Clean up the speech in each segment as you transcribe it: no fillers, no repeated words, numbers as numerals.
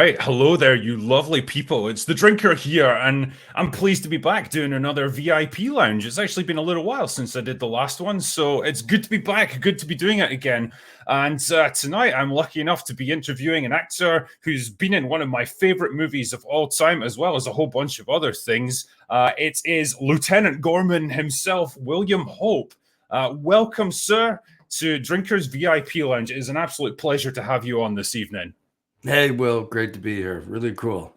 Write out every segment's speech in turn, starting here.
right. Hello there, you lovely people. It's the drinker here, and I'm pleased to be back doing another VIP lounge. It's actually been a little while since I did the last one, so it's good to be back, good to be doing it again. And tonight, I'm lucky enough to be interviewing an actor who's been in one of my favorite movies of all time, as well as a whole bunch of other things. It is Lieutenant Gorman himself, William Hope. Welcome, sir, to Drinkers VIP Lounge. It is an absolute pleasure to have you on this evening. Hey, Will, great to be here. Really cool.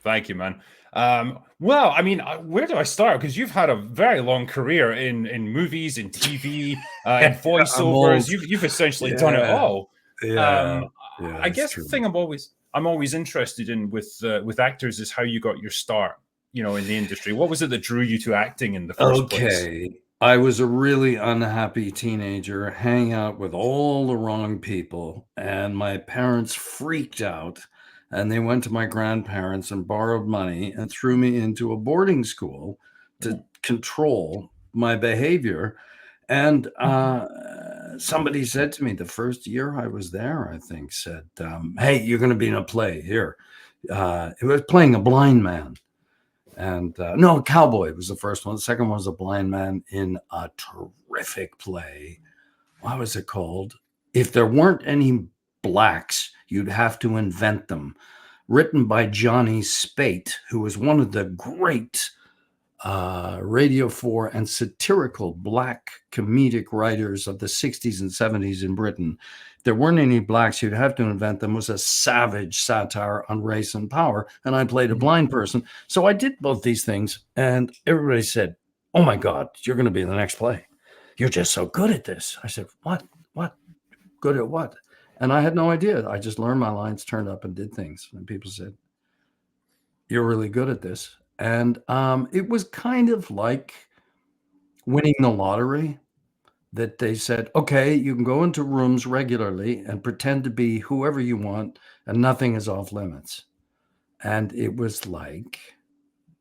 Thank you, man. Well, I mean, where do I start? Because you've had a very long career in movies, in TV, in voiceovers. You've essentially done it all. Yeah, I it's guess true. the thing I'm always interested in with actors is how you got your start, in the industry. What was it that drew you to acting in the first place? Okay. I was a really unhappy teenager, hanging out with all the wrong people, and my parents freaked out, and they went to my grandparents and borrowed money and threw me into a boarding school to control my behavior. And somebody said to me the first year I was there, I think, said, hey, you're going to be in a play here. It was playing a blind man. And no, Cowboy was the first one. The second one was a blind man in a terrific play. What was it called? If there weren't any blacks, you'd have to invent them. Written by Johnny Spate, who was one of the great Radio 4 and satirical black comedic writers of the 60s and 70s in Britain. There weren't any blacks, you'd have to invent them. It was a savage satire on race and power. And I played a blind person. So I did both these things. And everybody said, oh my God, you're going to be in the next play. You're just so good at this. I said, what? Good at what? And I had no idea. I just learned my lines, turned up and did things. And people said, you're really good at this. And it was kind of like winning the lottery, that they said, okay, you can go into rooms regularly and pretend to be whoever you want, and nothing is off limits. And it was like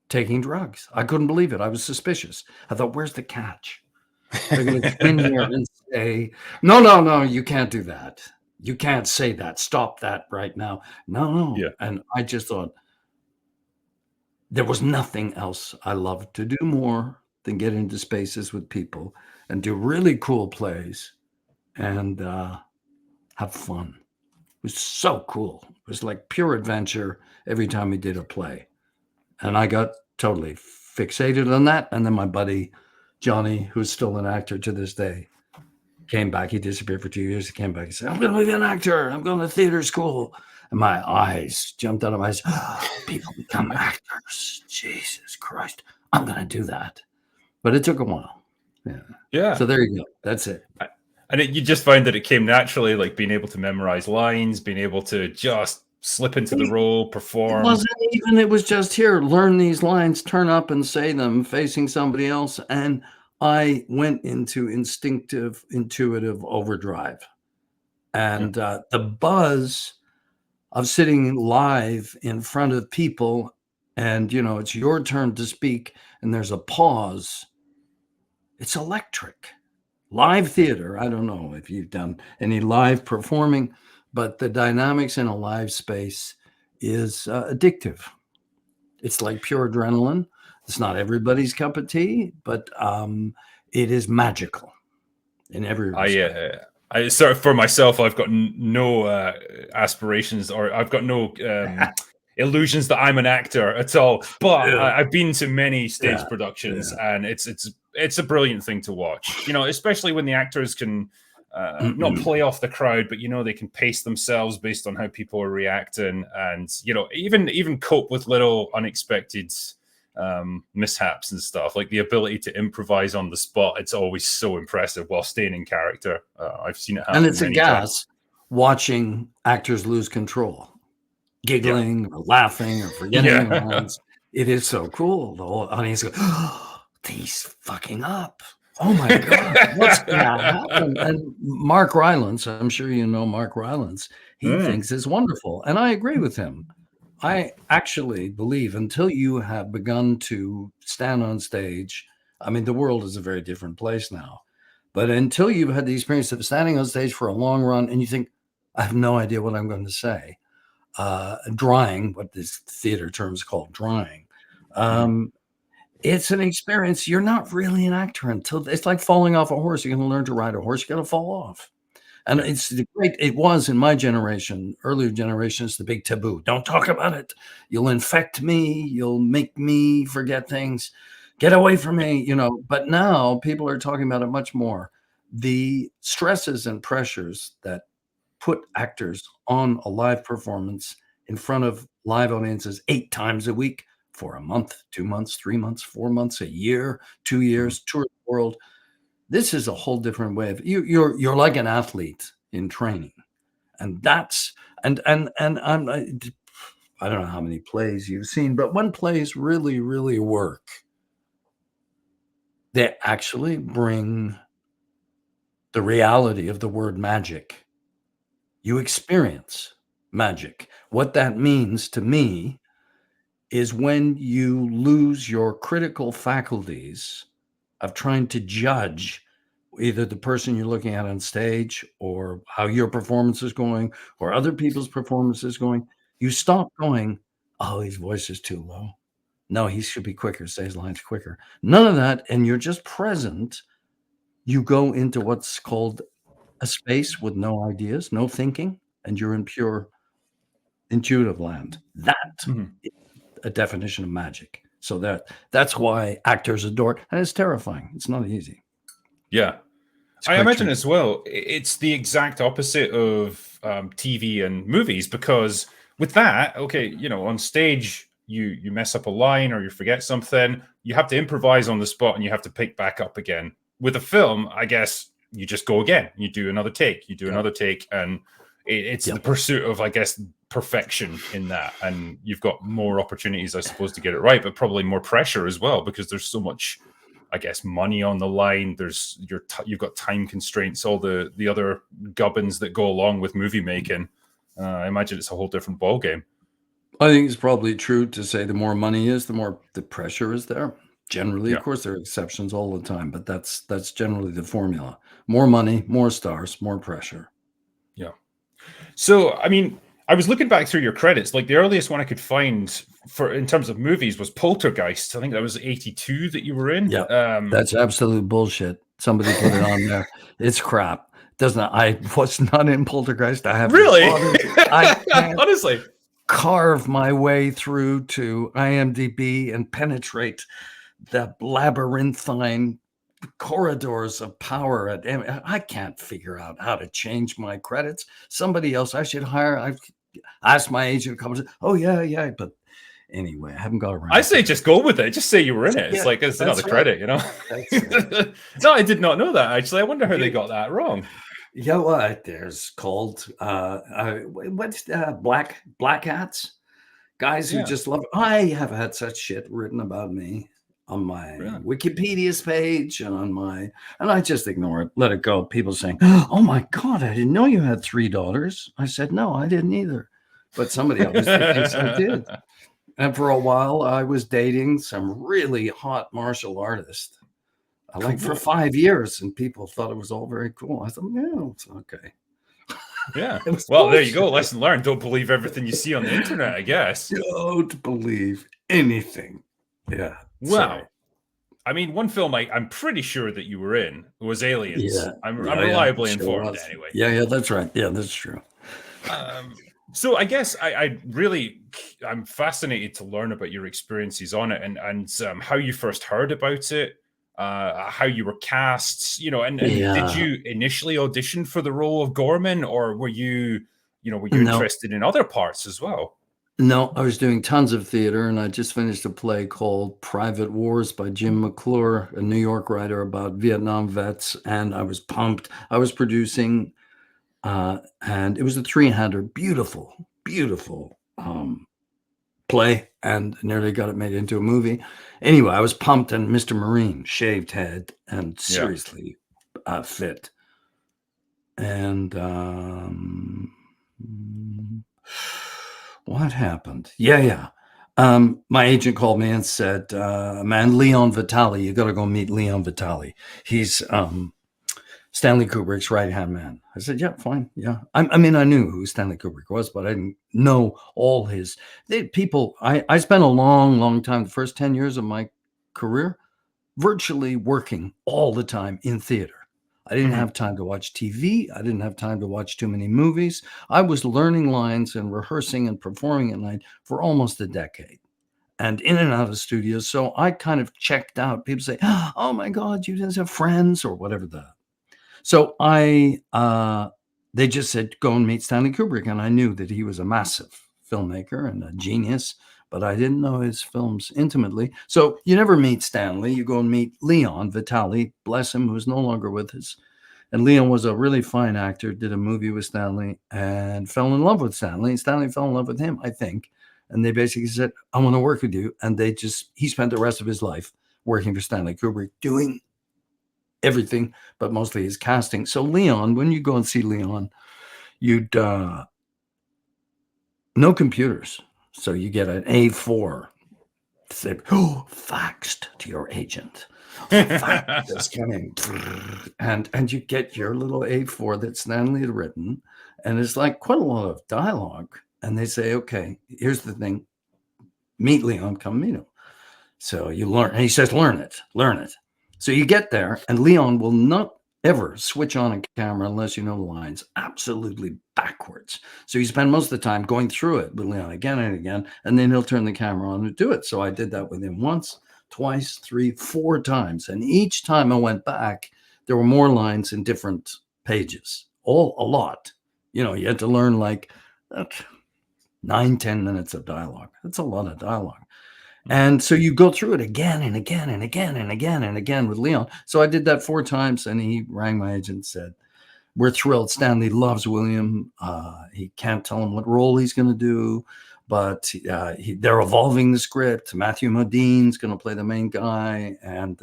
taking drugs. I couldn't believe it. I was suspicious. I thought, where's the catch? They're going to come in here and say, no, you can't do that. You can't say that. Stop that right now. No. Yeah. And I just thought, there was nothing else I loved to do more than get into spaces with people and do really cool plays and have fun. It was so cool. It was like pure adventure every time we did a play. And I got totally fixated on that. And then my buddy, Johnny, who's still an actor to this day, came back. He disappeared for 2 years. He came back and said, I'm going to be an actor. I'm going to theater school. And my eyes jumped out of my eyes. People become actors. Jesus Christ. I'm going to do that. But it took a while. Yeah. So there you go. That's it. And you just found that it came naturally, like being able to memorize lines, being able to just slip into the role, perform. It was just here, learn these lines, turn up and say them facing somebody else. And I went into intuitive overdrive. And the buzz of sitting live in front of people and, it's your turn to speak and there's a pause. It's electric. Live theater. I don't know if you've done any live performing, but the dynamics in a live space is addictive. It's like pure adrenaline. It's not everybody's cup of tea, but it is magical in every respect. I sort of, for myself, I've got no aspirations, or I've got no illusions that I'm an actor at all. But I've been to many stage productions, and it's a brilliant thing to watch. Especially when the actors can not play off the crowd, but they can pace themselves based on how people are reacting, and even cope with little unexpected mishaps and stuff, like the ability to improvise on the spot. It's always so impressive while staying in character. I've seen it happen, and it's many a gas times. Watching actors lose control, giggling or laughing or forgetting their lines. It is so cool. The whole audience goes, oh, he's fucking up. Oh my God, what's going to happen? And Mark Rylance, I'm sure you know Mark Rylance, he thinks it's wonderful. And I agree with him. I actually believe until you have begun to stand on stage, I mean, the world is a very different place now, but until you've had the experience of standing on stage for a long run and you think, I have no idea what I'm going to say, drawing, what this theater term is called, drawing. Mhm. It's an experience. You're not really an actor until it's like falling off a horse. You're going to learn to ride a horse. You got to fall off. And Yeah. it's the great. It was in my generation, earlier generations, the big taboo. Don't talk about it. You'll infect me. You'll make me forget things. Get away from me. But now people are talking about it much more. The stresses and pressures that put actors on a live performance in front of live audiences 8 times a week for a month, 2 months, 3 months, 4 months, a year, 2 Mhm. years, tour the world. This is a whole different way of you're like an athlete in training. And that's and I don't know how many plays you've seen, but when plays really, really work, they actually bring the reality of the word magic. You experience magic. What that means to me is when you lose your critical faculties of trying to judge either the person you're looking at on stage or how your performance is going or other people's performance is going, you stop going, oh, his voice is too low. No, he should be quicker, say his lines quicker. None of that. And you're just present. You go into what's called a space with no ideas, no thinking, and you're in pure intuitive land. That Mhm. is a definition of magic. So that's why actors adore it, and it's terrifying. It's not easy. Yeah. It's I quite imagine tricky. as well, it's the exact opposite of TV and movies because with that, okay, on stage you mess up a line or you forget something, you have to improvise on the spot and you have to pick back up again. With a film, I guess you just go again. You do another take, Yep. and it's the Yep. pursuit of, I guess, perfection in that, and you've got more opportunities, I suppose, to get it right, but probably more pressure as well because there's so much, I guess, money on the line. You've got time constraints, all the other gubbins that go along with movie making. I imagine it's a whole different ballgame. I think it's probably true to say the more money is, the more the pressure is there. Generally, of Yeah, course, there are exceptions all the time, but that's generally the formula. More money, more stars, more pressure. yeah. So, I mean, I was looking back through your credits. Like the earliest one I could find for in terms of movies was Poltergeist. I think that was 82 that you were in. Yep. That's absolute bullshit. Somebody put it on there. It's crap. Doesn't I was not in Poltergeist. I have the Really? oddest. I can't Honestly. carve my way through to IMDb and penetrate the labyrinthine corridors of power I can't figure out how to change my credits. Somebody else I should hire. I've asked my agent a couple of times. Oh yeah, but anyway, I haven't got I around to say it. just go with it. Just say you were in it. It's Yeah, like it's another that's right. credit, That's right. No, I did not know that actually. I wonder how they You, got that wrong. you know what? There's called what's black hats? Guys who Yeah, just love. I have had such shit written about me on my really. Wikipedia's page and and I just ignore it, let it go. People saying, "Oh my god, I didn't know you had 3 daughters." I said, "No, I didn't either," but somebody obviously thinks I did. And for a while, I was dating some really hot martial artist, like for Cool. 5 years, and people thought it was all very cool. I thought, "Yeah, it's okay." Yeah. It was Well, there you go. bullshit. Lesson learned. Don't believe everything you see on the internet, I guess. Don't believe anything. Yeah, sorry. Well, I mean, one film I'm pretty sure that you were in was Aliens. Yeah, I'm yeah, reliably sure informed was. anyway. Yeah, that's right. Yeah, that's true. So I guess I'm fascinated to learn about your experiences on it and how you first heard about it, how you were cast, and did Yeah, you initially audition for the role of Gorman, or were you no, interested in other parts as well? no, I was doing tons of theater, and I just finished a play called Private Wars by Jim McClure, a New York writer about Vietnam vets, and I was pumped. I was producing, and it was a three-hander, beautiful, beautiful play, and nearly got it made into a movie. Anyway, I was pumped, and Mr. Marine, shaved head, and Yeah. seriously fit. And what happened? Yeah. My agent called me and said, "Man, Leon Vitali, you got to go meet Leon Vitali. He's Stanley Kubrick's right-hand man. I said, yeah, fine. Yeah. I mean, I knew who Stanley Kubrick was, but I didn't know all his people. I spent a long, long time, the first 10 years of my career, virtually working all the time in theater. I didn't have time to watch TV. I didn't have time to watch too many movies. I was learning lines and rehearsing and performing at night for almost a decade and in and out of studios. So I kind of checked out. People say, oh my God, you just have friends or whatever So they just said, go and meet Stanley Kubrick. And I knew that he was a massive filmmaker and a genius, but I didn't know his films intimately. So you never meet Stanley. You go and meet Leon Vitali, bless him, who's no longer with us. And Leon was a really fine actor, did a movie with Stanley and fell in love with Stanley. And Stanley fell in love with him, I think. And they basically said, I want to work with you. And he spent the rest of his life working for Stanley Kubrick, doing everything, but mostly his casting. So Leon, when you go and see Leon, you'd no computers. So you get an A4. Say, faxed to your agent. Fax is coming. And you get your little A4 that Stanley had written. And it's like quite a lot of dialogue. And they say, okay, here's the thing. Meet Leon, come meet him. So you learn. And he says, learn it. So you get there, and Leon will not ever switch on a camera unless you know the lines absolutely backwards. So you spend most of the time going through it with Leon again and again, and then he'll turn the camera on and do it. So I did that with him once, twice, 3, 4 times. And each time I went back, there were more lines in different pages, a lot. You had to learn like 9-10 minutes of dialogue. That's a lot of dialogue. And so you go through it again and again and again and again and again with Leon. So I did that 4 times, and he rang my agent and said, we're thrilled. Stanley loves William. He can't tell him what role he's going to do, but they're evolving the script. Matthew Modine's going to play the main guy, and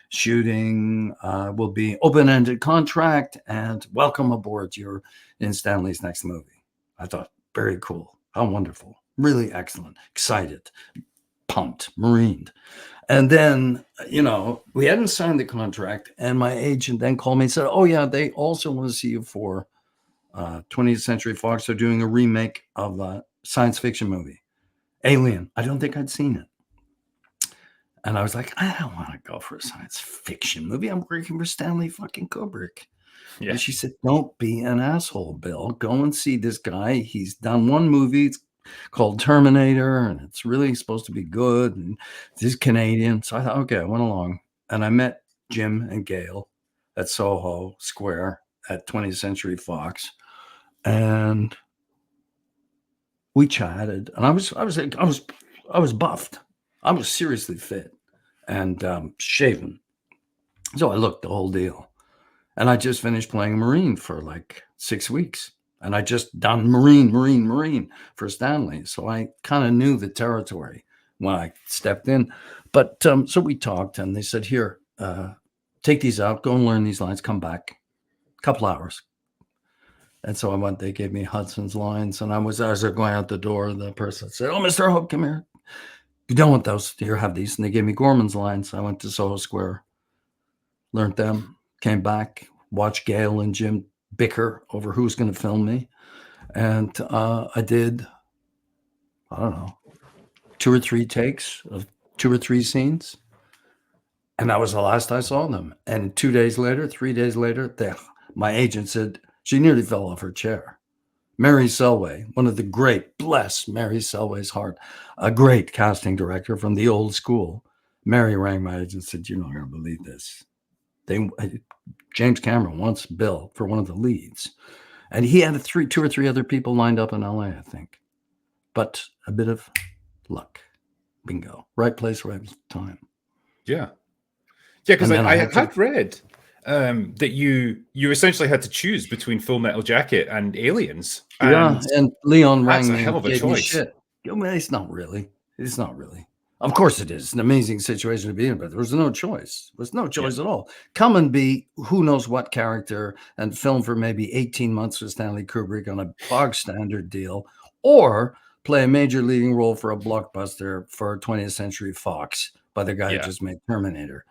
shooting will be open-ended contract, and welcome aboard. You're in Stanley's next movie. I thought, very cool. How wonderful. Really excellent. Excited. Pumped, marined. And then, we hadn't signed the contract, and my agent then called me and said, oh yeah, they also want to see you for 20th Century Fox. They're doing a remake of a science fiction movie, Alien. I don't think I'd seen it. And I was like, I don't want to go for a science fiction movie. I'm working for Stanley fucking Kubrick. Yeah. And she said, don't be an asshole, Bill. Go and see this guy. He's done one movie. It's called Terminator, and it's really supposed to be good, and he's Canadian. So I thought, okay, I went along, and I met Jim and Gail at Soho Square at 20th Century Fox, and we chatted, and I was buffed. I was seriously fit and shaven. So I looked the whole deal, and I just finished playing Marine for like 6 weeks. And I just done Marine for Stanley. So I kind of knew the territory when I stepped in. But so we talked, and they said, here, take these out, go and learn these lines, come back, a couple hours. And so I went, they gave me Hudson's lines. And as I was going out the door, the person said, oh, Mr. Hope, come here. You don't want those. Here, have these. And they gave me Gorman's lines. I went to Soho Square, learned them, came back, watched Gail and Jim bicker over who's going to film me. And I did, I don't know, 2 or 3 takes of 2 or 3 scenes. And that was the last I saw them. And 3 days later, my agent said she nearly fell off her chair. Mary Selway, one of the great, bless Mary Selway's heart, a great casting director from the old school. Mary rang my agent and said, you're not going to believe this. James Cameron wants Bill for one of the leads. And he had 2 or 3 other people lined up in LA, I think. But a bit of luck. Bingo. Right place, right time. Yeah. Yeah, because I had read that you essentially had to choose between Full Metal Jacket and Aliens. And Leon rang me. That's a hell of a choice. Shit. It's not really. Of course it is. It's an amazing situation to be in, but there was no choice. There was no choice at all. Come and be who knows what character and film for maybe 18 months with Stanley Kubrick on a bog standard deal, or play a major leading role for a blockbuster for 20th Century Fox by the guy who just made Terminator.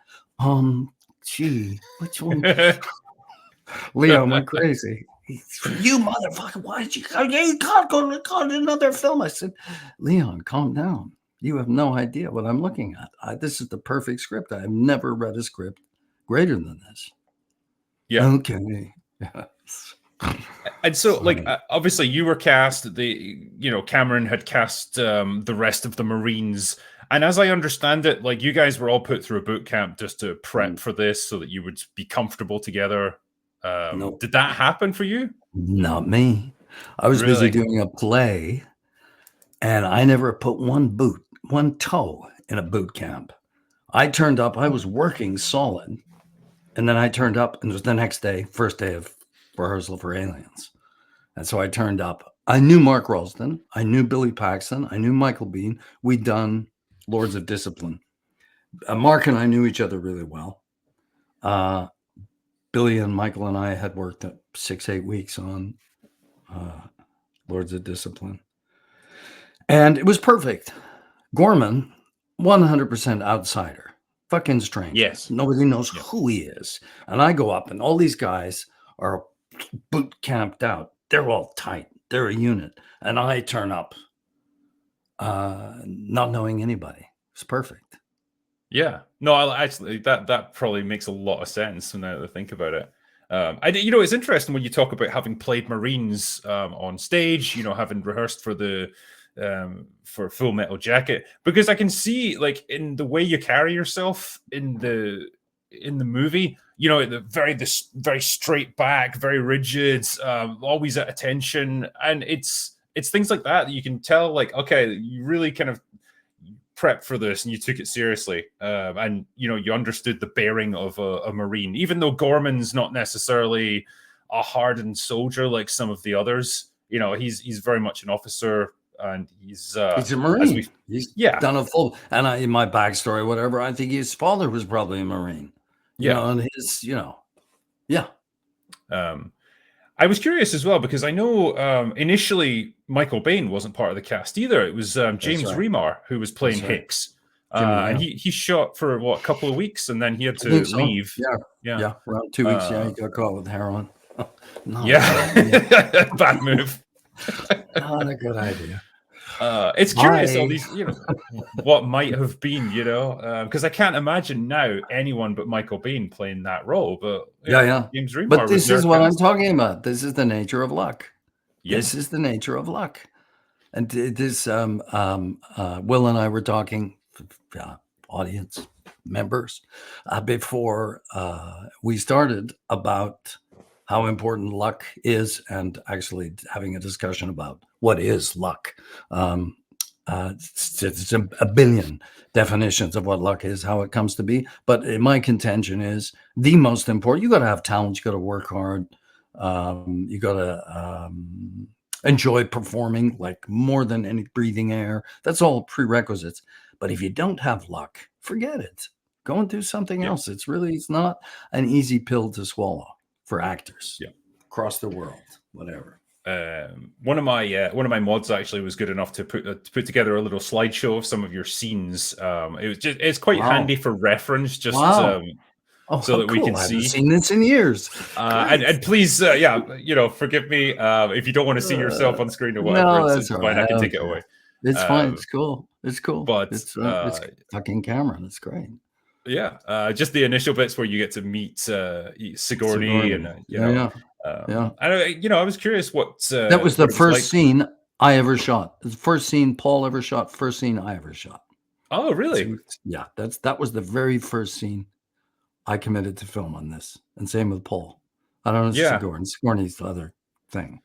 Gee, which one? Leon went crazy. You motherfucker, why did you go? You can't go record another film. I said, Leon, calm down. You have no idea what I'm looking at. This is the perfect script. I have never read a script greater than this. Yeah. Okay. And so, like, obviously, you were cast. Cameron had cast the rest of the Marines, and as I understand it, like, you guys were all put through a boot camp just to prep for this, so that you would be comfortable together. Nope. Did that happen for you? Not me. I was busy doing a play, and I never put one toe in a boot camp. I turned up. I was working solid, and then I turned up, and it was the next day, first day of rehearsal for Aliens. And so I turned up. I knew Mark Ralston. I knew Billy Paxton. I knew Michael Biehn. We'd done Lords of Discipline. Mark and I knew each other really well. Billy and Michael and I had worked 6-8 weeks on Lords of Discipline. And it was perfect. Gorman, 100% outsider. Fucking stranger. Yes. Nobody knows who he is. And I go up, and all these guys are boot camped out. They're all tight. They're a unit. And I turn up not knowing anybody. It's perfect. Yeah. No, actually, that probably makes a lot of sense now that I think about it. It's interesting when you talk about having played Marines on stage, having rehearsed for for Full Metal Jacket, because I can see, like, in the way you carry yourself in the movie, this very straight back, very rigid, always at attention, and it's things like that you can tell, like, okay, you really kind of prepped for this and you took it seriously, and you understood the bearing of a Marine, even though Gorman's not necessarily a hardened soldier like some of the others. He's very much an officer, and he's a Marine. He's done a full, and in my backstory, whatever, I think his father was probably a Marine. And his, I was curious as well, because I know initially Michael Biehn wasn't part of the cast either. It was James Remar who was playing Hicks. And he shot for a couple of weeks, and then he had to leave. Yeah, around 2 weeks. He got caught with heroin. Bad move. Not a good idea. It's curious, all these, what might have been, because I can't imagine now anyone but Michael Biehn playing that role. But James Remar. But this is what I'm talking about. This is the nature of luck. Yeah. This is the nature of luck. And this, Will and I were talking, audience members, before we started, about how important luck is, and actually having a discussion about what is luck. It's a billion definitions of what luck is, how it comes to be. But my contention is the most important. You got to have talent. You got to work hard. You got to enjoy performing, like, more than any breathing air. That's all prerequisites. But if you don't have luck, forget it. Go and do something else. It's not an easy pill to swallow for actors across the world, whatever. One of my mods actually was good enough to put together a little slideshow of some of your scenes. It's quite handy for reference, just so that we can see. I haven't seen this in years. And please, forgive me if you don't want to see yourself on screen or whatever. No, it's fine. I can take it away. It's fine. It's cool. It's cool. But it's fucking Cameron. It's great. Yeah, just the initial bits where you get to meet Sigourney, and I was curious what that was the first scene I ever shot. The first scene Paul ever shot. First scene I ever shot. Oh, really? So, that was the very first scene I committed to film on this, and same with Paul. I don't know. Sigourney's the other thing.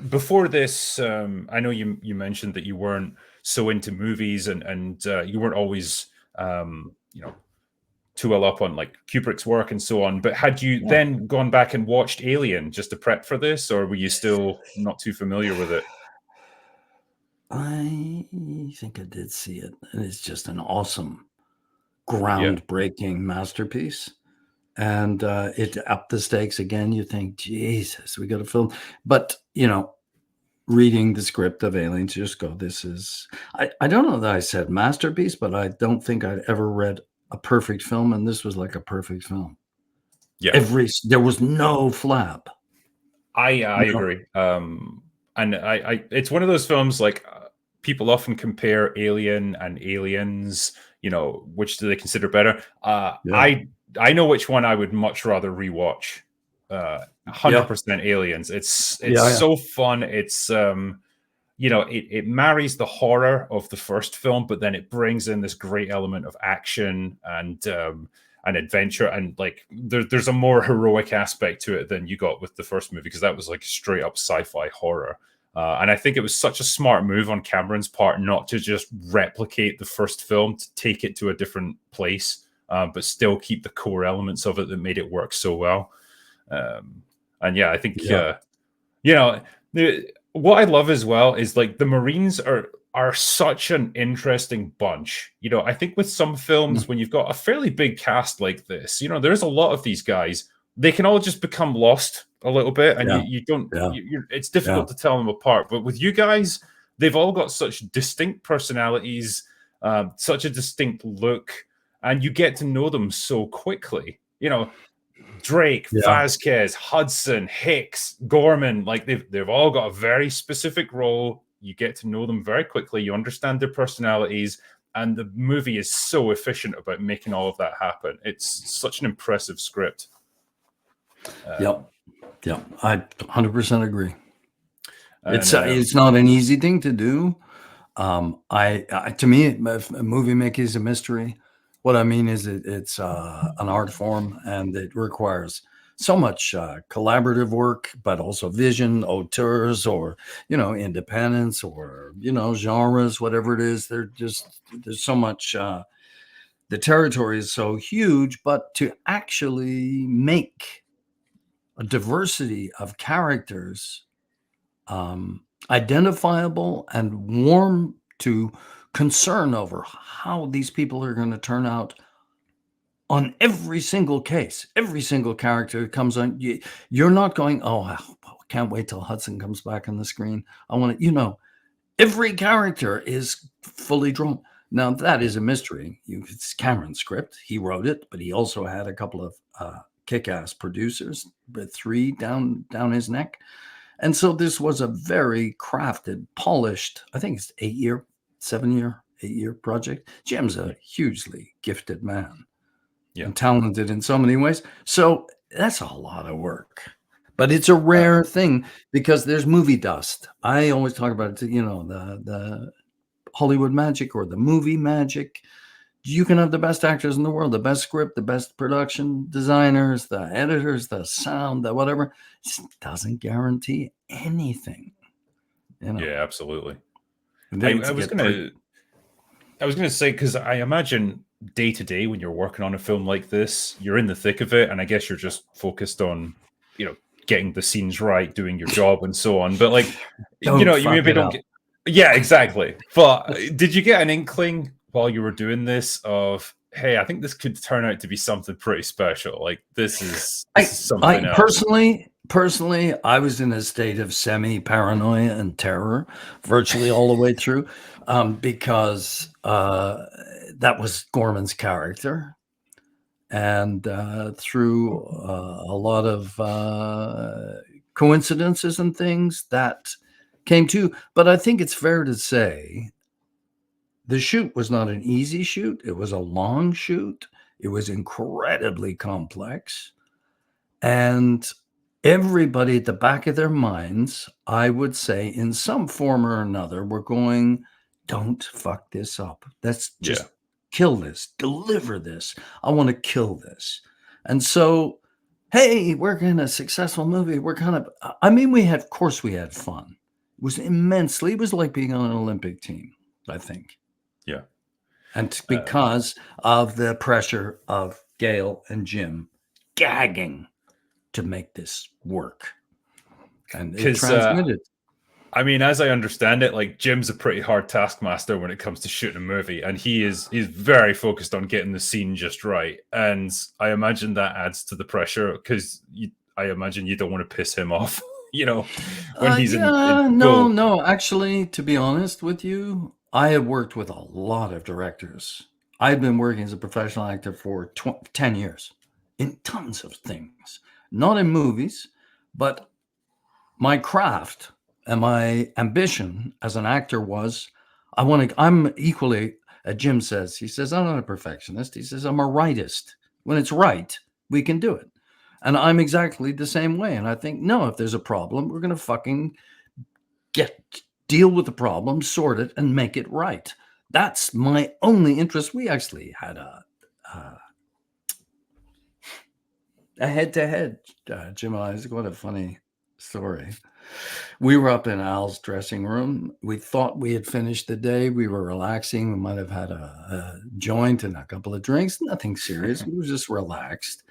Before this, I know you mentioned that you weren't so into movies, and you weren't always too well up on, like, Kubrick's work and so on. But had you then gone back and watched Alien just to prep for this, or were you still not too familiar with it? I think I did see it, and it's just an awesome, groundbreaking masterpiece. And it upped the stakes again. You think, Jesus, we got to film. But, reading the script of Aliens, you just go, this is, I don't know that I said masterpiece, but I don't think I'd ever read a perfect film. And this was like a perfect film. Yeah, There was no flab. I No. agree. And it's one of those films like people often compare Alien and Aliens. You know, which do they consider better? Yeah. I know which one I would much rather rewatch. Yeah. 100% Aliens. It's Yeah. Yeah. so fun. It's you know, it marries the horror of the first film, but then it brings in this great element of action and adventure, and like there's a more heroic aspect to it than you got with the first movie, because that was like straight up sci-fi horror. And I think it was such a smart move on Cameron's part not to just replicate the first film, to take it to a different place, but still keep the core elements of it that made it work so well. And yeah, I think Yeah. you know, what I love as well is like the Marines are such an interesting bunch. You know, I think with some films, Mm. when you've got a fairly big cast like this, you know, there's a lot of these guys. They can all just become lost a little bit, and Yeah. you don't. Yeah. It's Yeah. difficult to tell them apart. But with you guys, they've all got such distinct personalities, such a distinct look, and you get to know them so quickly. You know, Drake, Yeah. Vasquez, Hudson, Hicks, Gorman, like they've all got a very specific role. You get to know them very quickly. You understand their personalities, and the movie is so efficient about making all of that happen. It's such an impressive script. Yep. Yep. I 100% agree. And It's not an easy thing to do. To me, a movie making is a mystery. What I mean is, it's an art form, and it requires so much collaborative work, but also vision, auteurs, or independence, or genres, whatever it is. There's so much. The territory is so huge, but to actually make a diversity of characters identifiable and warm to concern over how these people are going to turn out on every single case, every single character that comes on. You're not going, oh, I can't wait till Hudson comes back on the screen. I want to, every character is fully drawn. Now, that is a mystery. It's Cameron's script. He wrote it, but he also had a couple of kick-ass producers, but 3 down his neck. And so this was a very crafted, polished, I think it's 8-year project. Jim's a hugely gifted man yeah, and talented in so many ways. So that's a lot of work. But it's a rare thing because there's movie dust. I always talk about it, the Hollywood magic or the movie magic. You can have the best actors in the world, the best script, the best production designers, the editors, the sound, the whatever. It doesn't guarantee anything. yeah, absolutely. They I was get pretty. gonna say, because I imagine day to day when you're working on a film like this, you're in the thick of it, and I guess you're just focused on, you know, getting the scenes right, doing your job, and so on. But like, you Don't know, you fuck maybe it don't up. get. Yeah, exactly. But did you get an inkling while you were doing this of, hey, I think this could turn out to be something pretty special. Like this is something I else. personally, I was in a state of semi paranoia and terror virtually all the way through, because that was Gorman's character, and through a lot of coincidences and things that came to. But I think it's fair to say the shoot was not an easy shoot. It was a long shoot. It was incredibly complex. And everybody at the back of their minds, I would say, in some form or another, were going, don't fuck this up. Let's Yeah, just kill this, deliver this. I want to kill this. And so, hey, we're in a successful movie. We're kind of, I mean, of course, we had fun. It was immensely, it was like being on an Olympic team, I think. yeah. And because of the pressure of Gail and Jim gagging to make this work, and it Because transmitted. I mean, as I understand it, like Jim's a pretty hard taskmaster when it comes to shooting a movie, and he's very focused on getting the scene just right. And I imagine that adds to the pressure because I imagine you don't want to piss him off, you know, when he's in Yeah, full. no. Actually, to be honest with you, I have worked with a lot of directors. I've been working as a professional actor for 10 years, in tons of things, not in movies, but my craft and my ambition as an actor was, I'm equally, Jim says, he says, I'm not a perfectionist. He says, I'm a rightist. When it's right, we can do it. And I'm exactly the same way. And I think, no, if there's a problem, we're going to fucking deal with the problem, sort it, and make it right. That's my only interest. We actually had a head-to-head, Jim and Isaac. What a funny story. We were up in Al's dressing room. We thought we had finished the day. We were relaxing. We might have had a joint and a couple of drinks. Nothing serious. We were just relaxed.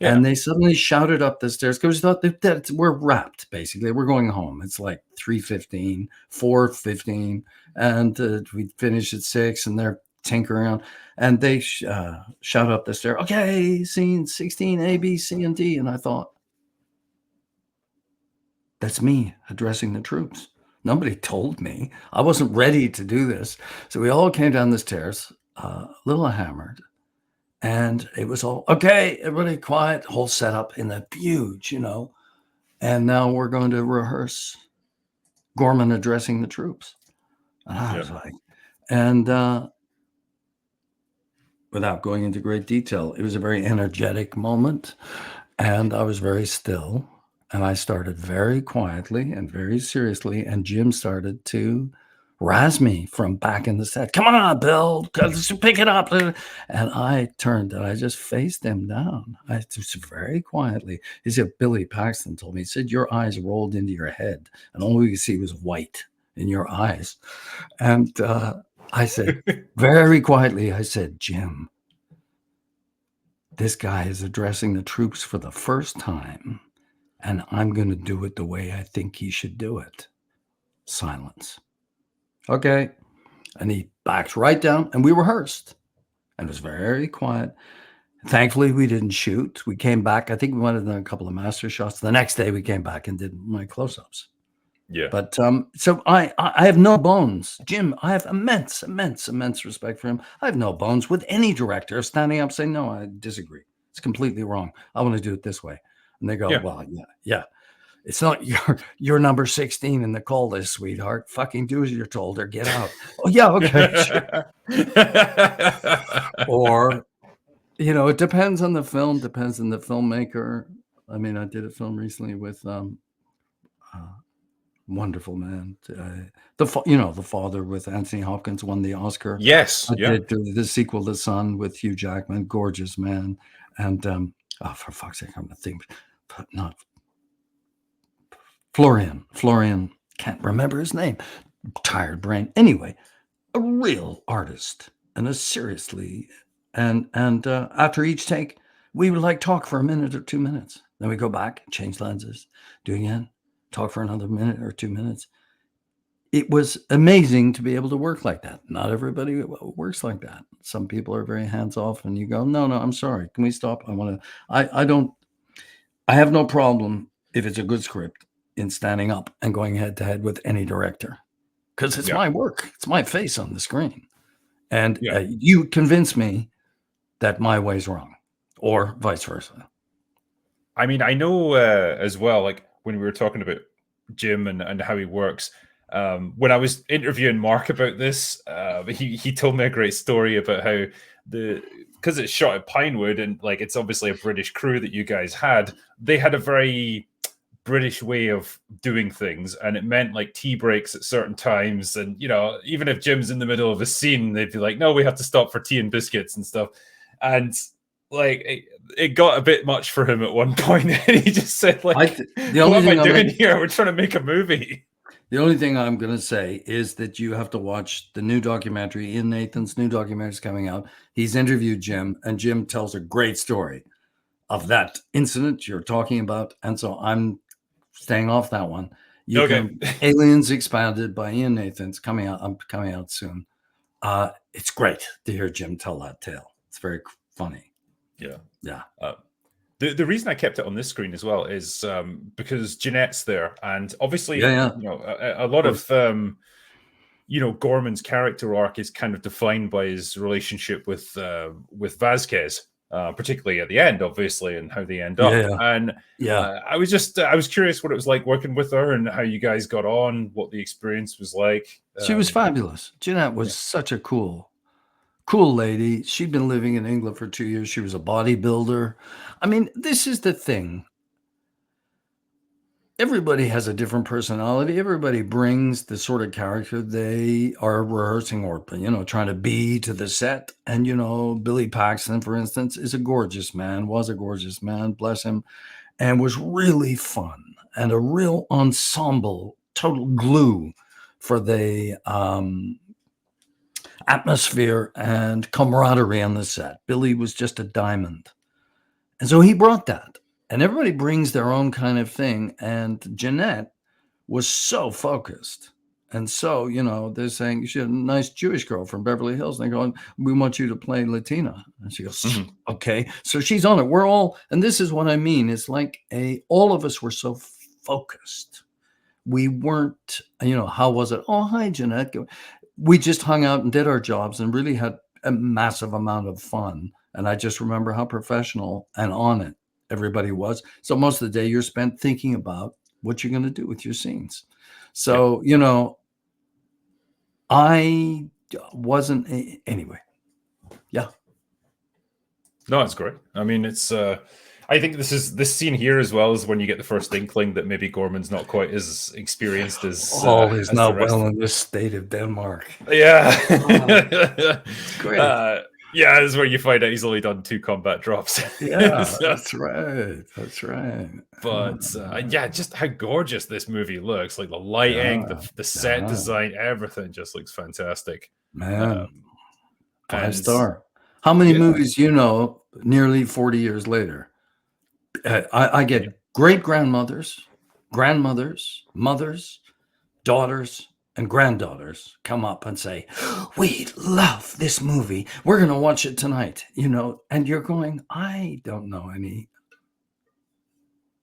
Yeah. And they suddenly shouted up the stairs because we thought that we're wrapped, basically. We're going home. It's like 3:15, 4:15, and we finish at 6, and they're tinkering around. And they shout up the stair, okay, scene 16, A, B, C, and D. And I thought, that's me addressing the troops. Nobody told me. I wasn't ready to do this. So we all came down the stairs, a little hammered. And it was all, okay, everybody quiet, whole setup in the huge, And now we're going to rehearse Gorman addressing the troops. And I was like, and without going into great detail, it was a very energetic moment. And I was very still. And I started very quietly and very seriously. And Jim started to razz me from back in the set. Come on, Bill, let's pick it up. And I turned and I just faced him down. I just very quietly. He said, Billy Paxton told me, he said, your eyes rolled into your head and all we could see was white in your eyes. And I said, very quietly, I said, Jim, this guy is addressing the troops for the first time. And I'm going to do it the way I think he should do it. Silence. Okay. And he backed right down and we rehearsed. And it was very quiet. Thankfully, we didn't shoot. We came back. I think we might have done a couple of master shots. The next day we came back and did my close-ups. Yeah. But so I have no bones. Jim, I have immense respect for him. I have no bones with any director standing up saying, no, I disagree. It's completely wrong. I want to do it this way. And they go, well, yeah. It's not your number 16 in the call list, sweetheart. Fucking do as you're told or get out. Oh, yeah, okay. Sure. Or, it depends on the film, depends on the filmmaker. I mean, I did a film recently with wonderful man. The father with Anthony Hopkins won the Oscar. Yes. I did the sequel, The Son, with Hugh Jackman, gorgeous man. And, for fuck's sake, I'm going to think, but not Florian, can't remember his name. Tired brain. Anyway, a real artist and and after each take, we would talk for a minute or 2 minutes. Then we go back, change lenses, do it again, talk for another minute or 2 minutes. It was amazing to be able to work like that. Not everybody works like that. Some people are very hands off and you go, no, I'm sorry. Can we stop? I have no problem if it's a good script in standing up and going head to head with any director, because it's my work. It's my face on the screen. And you convince me that my way's wrong or vice versa. I mean, I know as well, when we were talking about Jim and how he works, when I was interviewing Mark about this, he told me a great story about how because it's shot at Pinewood and it's obviously a British crew that you guys had, they had a very British way of doing things, and it meant tea breaks at certain times, and even if Jim's in the middle of a scene, they'd be like, no, we have to stop for tea and biscuits and stuff. And it got a bit much for him at one point, and he just said what am I doing here? We're trying to make a movie. The only thing I'm going to say is that you have to watch the new documentary. Ian Nathan's new documentary is coming out. He's interviewed Jim, and Jim tells a great story of that incident you're talking about. And so I'm staying off that one. Aliens Expanded by Ian Nathan's coming out soon. It's great to hear Jim tell that tale. It's very funny. Yeah. The reason I kept it on this screen as well is because Jeanette's there, and obviously, a lot of Gorman's character arc is kind of defined by his relationship with Vasquez, particularly at the end, obviously, and how they end up. Yeah. And Yeah. I was curious what it was like working with her and how you guys got on, what the experience was like. She was fabulous. Jeanette was such a cool lady. She'd been living in England for 2 years. She was a bodybuilder. I mean, this is the thing. Everybody has a different personality. Everybody brings the sort of character they are rehearsing or, trying to be to the set. And, Billy Paxton, for instance, is a gorgeous man, was a gorgeous man, bless him, and was really fun and a real ensemble, total glue for the atmosphere and camaraderie on the set. Billy was just a diamond. And so he brought that. And everybody brings their own kind of thing. And Jeanette was so focused. And so, they're saying, she's a nice Jewish girl from Beverly Hills. And they're going, we want you to play Latina. And she goes, okay. So she's on it. We're all, and this is what I mean. It's like all of us were so focused. We weren't, how was it? Oh, hi, Jeanette. We just hung out and did our jobs and really had a massive amount of fun. And I just remember how professional and on it everybody was. So most of the day you're spent thinking about what you're going to do with your scenes. So, I wasn't anyway. Yeah. No, it's great. I mean, it's I think this scene here as well is when you get the first inkling that maybe Gorman's not quite as experienced as he's not well in this state of Denmark. Yeah. Great. Yeah, this is where you find out he's only done 2 combat drops. Yeah, that's right. That's right. But just how gorgeous this movie looks. Like the lighting, the set design, everything just looks fantastic. Man, 5-star. How many movies nearly 40 years later? I get great-grandmothers, grandmothers, mothers, daughters, and granddaughters come up and say, we love this movie. We're going to watch it tonight, and you're going, I don't know any.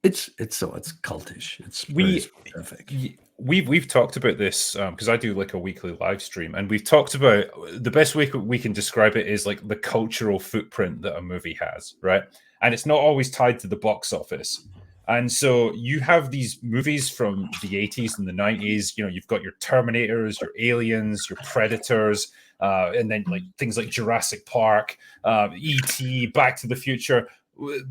It's cultish. It's very specific. We've talked about this because I do like a weekly live stream, and we've talked about the best way we can describe it is like the cultural footprint that a movie has, right? And it's not always tied to the box office. And so you have these movies from the 80s and the 90s, you've got your Terminators, your Aliens, your Predators, and then like things like Jurassic Park, E.T., Back to the Future,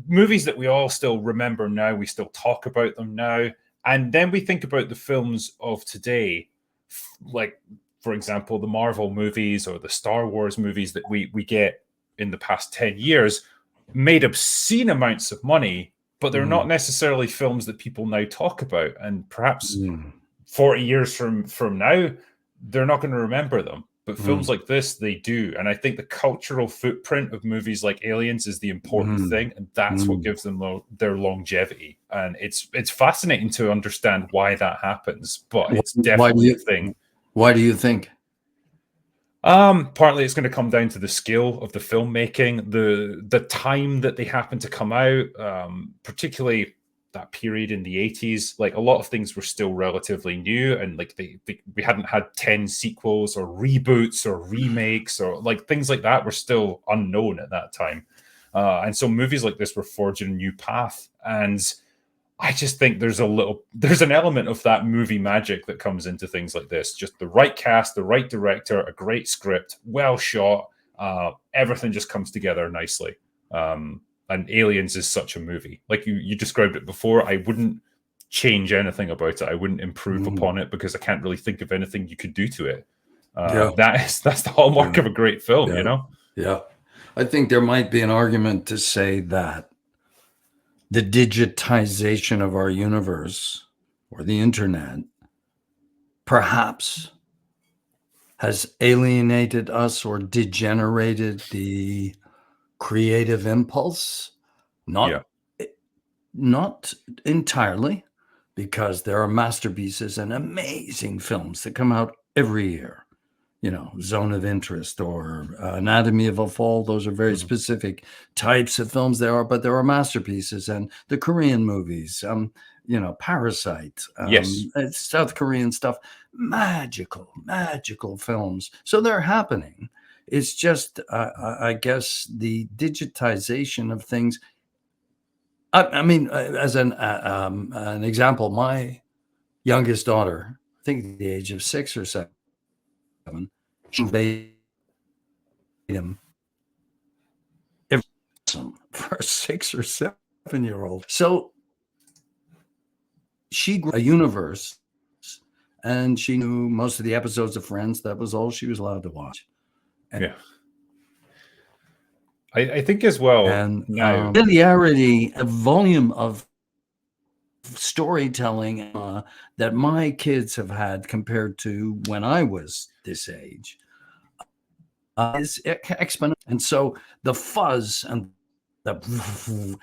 movies that we all still remember now. We still talk about them now. And then we think about the films of today, like, for example, the Marvel movies or the Star Wars movies that we get in the past 10 years, made obscene amounts of money, but they're not necessarily films that people now talk about. And perhaps 40 years from now, they're not going to remember them. But films like this, they do. And I think the cultural footprint of movies like Aliens is the important thing. And that's what gives them their longevity. And it's fascinating to understand why that happens. But it's definitely a thing. Why do you think? Partly it's going to come down to the skill of the filmmaking, the time that they happen to come out, particularly that period in the 80s. Like a lot of things were still relatively new, and like we hadn't had 10 sequels or reboots or remakes or like things like that were still unknown at that time. And so movies like this were forging a new path. And I just think there's an element of that movie magic that comes into things like this. Just the right cast, the right director, a great script, well shot. Everything just comes together nicely. And Aliens is such a movie. Like you described it before, I wouldn't change anything about it. I wouldn't improve upon it because I can't really think of anything you could do to it. That's the hallmark of a great film, Yeah. I think there might be an argument to say that the digitization of our universe or the internet perhaps has alienated us or degenerated the creative impulse. Not entirely, because there are masterpieces and amazing films that come out every year. Zone of Interest or Anatomy of a Fall. Those are very specific types of films there are, but there are masterpieces. And the Korean movies, Parasite, South Korean stuff, magical films. So they're happening. It's just, I guess, the digitization of things. I mean, as an example, my youngest daughter, I think at the age of 6 or 7, she made him every for a 6 or 7 year old. So she grew a universe, and she knew most of the episodes of Friends. That was all she was allowed to watch. Yeah. I think as well And now. familiarity, a volume of storytelling that my kids have had compared to when I was this age is exponential. And so the fuzz and the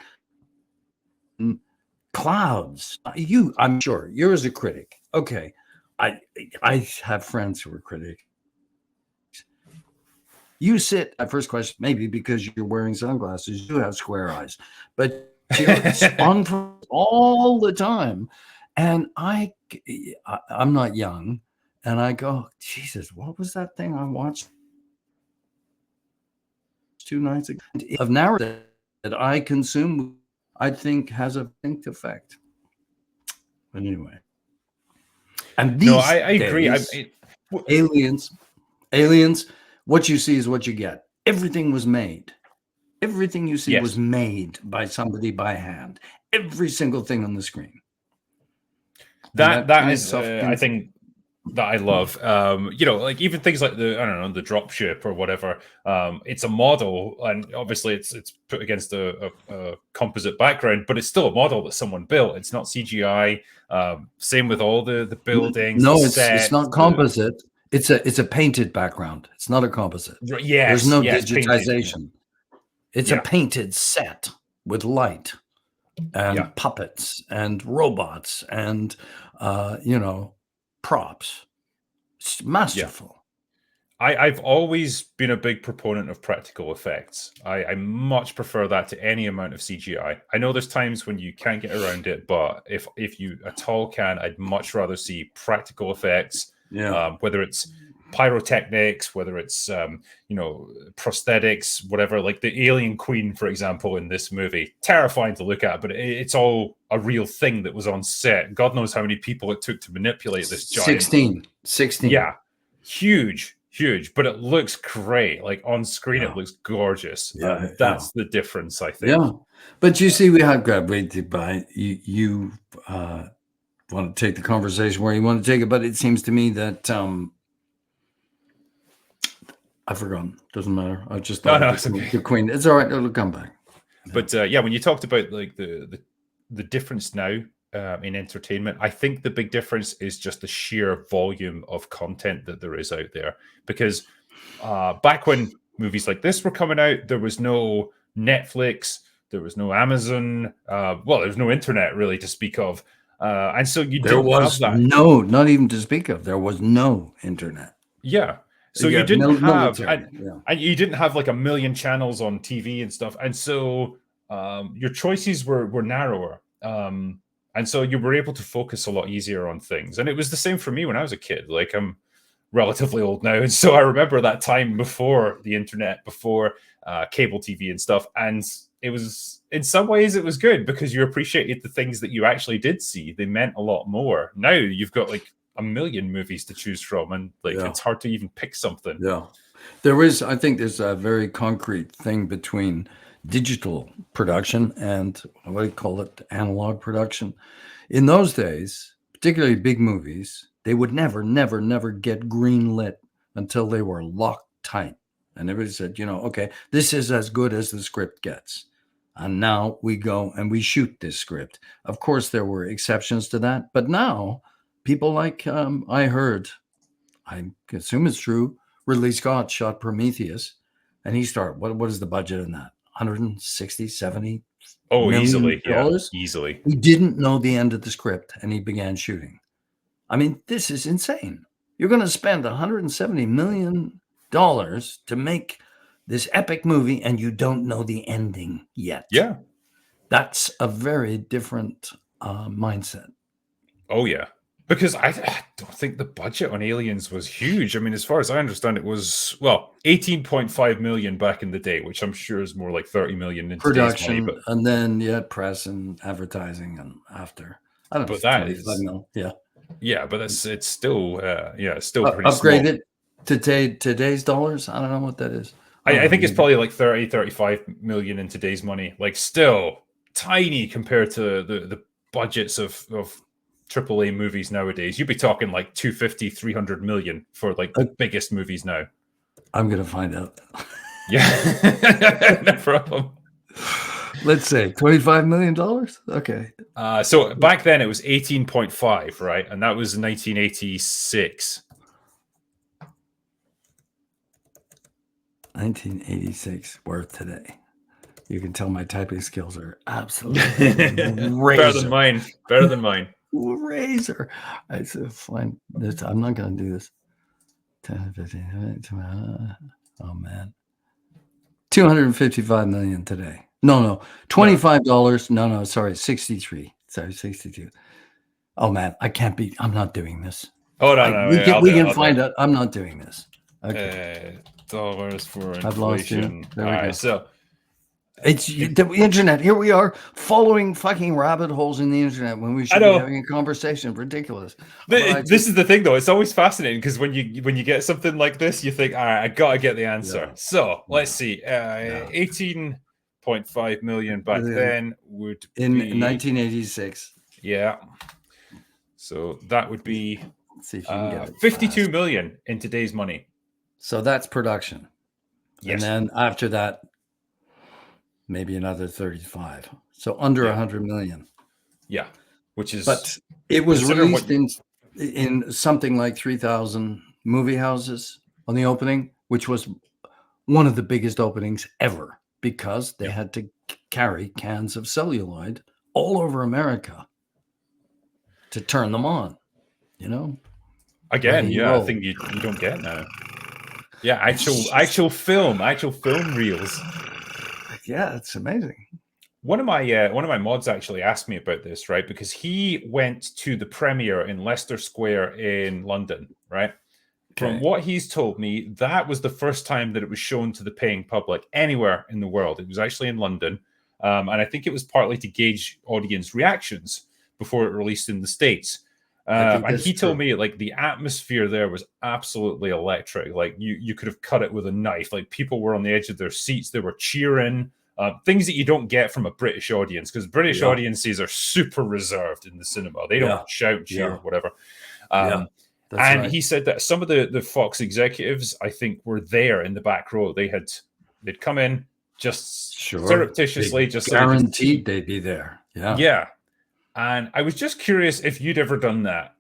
clouds, I'm sure you're as a critic. Okay. I have friends who are critics. You sit at first question, maybe because you're wearing sunglasses, you have square eyes, but you're on all the time. And I'm not young, and I go, Jesus, what was that thing I watched 2 nights ago? Of narrative that I consume, I think has a distinct effect. But anyway, and these I agree. days, aliens, what you see is what you get. Everything was made. Everything you see was made by somebody by hand. Every single thing on the screen. That is, I think, that I love. Like even things like the drop ship or whatever. It's a model, and obviously it's put against a composite background, but it's still a model that someone built. It's not CGI. Same with all the buildings. No, the it's not composite. It's a painted background. It's not a composite. Yes, there's no Painted, digitization. yeah. It's a painted set with light and puppets and robots and props. It's masterful. I've always been a big proponent of practical effects. I much prefer that to any amount of CGI. I know there's times when you can't get around it, but if you at all can, I'd much rather see practical effects. Whether it's pyrotechnics, whether it's prosthetics, whatever. Like the Alien Queen, for example, in this movie, terrifying to look at, but it's all a real thing that was on set. God knows how many people it took to manipulate this giant. 16. Yeah, huge, but it looks great. Like on screen, it looks gorgeous. That's the difference, I think. Yeah, but you see, we have graduated by you. Want to take the conversation where you want to take it, but it seems to me that I've forgotten. Doesn't matter. I just thought the Queen. It's all right. It'll come back. But when you talked about like the difference now in entertainment, I think the big difference is just the sheer volume of content that there is out there. Because back when movies like this were coming out, there was no Netflix, there was no Amazon. There was no internet really to speak of. And so there was not even to speak of. There was no internet. Yeah. So you didn't have, and you didn't have like a million channels on TV and stuff. And so your choices were narrower. And so you were able to focus a lot easier on things. And it was the same for me when I was a kid. Like I'm relatively old now. And so I remember that time before the internet, before cable TV and stuff. And it was, in some ways, it was good because you appreciated the things that you actually did see. They meant a lot more. Now you've got like a million movies to choose from, and like it's hard to even pick something. I think there's a very concrete thing between digital production and what do you call it, analog production. In those days, particularly big movies, they would never get greenlit until they were locked tight. And everybody said, okay, this is as good as the script gets. And now we go and we shoot this script. Of course, there were exceptions to that. But now people like, I assume it's true, Ridley Scott shot Prometheus. And he started, what is the budget in that? 160, 70 million easily. dollars? Yeah, easily. He didn't know the end of the script and he began shooting. I mean, this is insane. You're going to spend $170 million to make this epic movie and you don't know the ending yet. Yeah. That's a very different mindset. Oh, yeah. Because I don't think the budget on Aliens was huge. I mean, as far as I understand, it was 18.5 million back in the day, which I'm sure is more like 30 million in today's money. Production, and then you had press and advertising, and after I don't know, but that 25 is mil. yeah, but it's still it's still pretty Upgraded small. to today's dollars. I don't know what that is. I think it's probably like 30, 35 million in today's money. Like still tiny compared to the budgets of AAA movies nowadays. You'd be talking like 250, 300 million for like the biggest movies now. I'm going to find out. Yeah, no problem. Let's say $25 million. Okay. So back then it was 18.5, right? And that was 1986. 1986 worth today. You can tell my typing skills are absolutely better than mine. Better than mine. Razor. I said, fine. I'm not going to do this. 10, 15, oh man. 255 million today. No. $25. No, sorry. 63. Sorry, 62. Oh man, I can't be. I'm not doing this. Oh no. We can find out. I'm not doing this. Okay. Dollars for inflation. I've lost you. There we go. So it's the internet. Here we are following fucking rabbit holes in the internet when we should be having a conversation. Ridiculous. This is the thing, though. It's always fascinating because when you get something like this, you think, all right, I gotta get the answer. Yeah. So let's see. 18.5 million back then would in be 1986. Yeah. So that would be let's see if you can get it 52 million in today's money. So that's production. Yes. And then after that, maybe another 35. So under 100 million. Yeah. Which is, but it was released in something like 3,000 movie houses on the opening, which was one of the biggest openings ever because they had to carry cans of celluloid all over America to turn them on, you know? Again, a thing you don't get now. Yeah, actual film reels. Yeah, it's amazing. One of my mods actually asked me about this, right? Because he went to the premiere in Leicester Square in London, right? Okay. From what he's told me, that was the first time that it was shown to the paying public anywhere in the world. It was actually in London. And I think it was partly to gauge audience reactions before it released in the States. And he told me like the atmosphere there was absolutely electric. Like you could have cut it with a knife. Like people were on the edge of their seats. They were cheering. Things that you don't get from a British audience because British audiences are super reserved in the cinema. They don't shout, cheer, or whatever. And he said that some of the Fox executives, I think, were there in the back row. They'd come in just surreptitiously, just guaranteed they'd be there. Yeah. And I was just curious if you'd ever done that.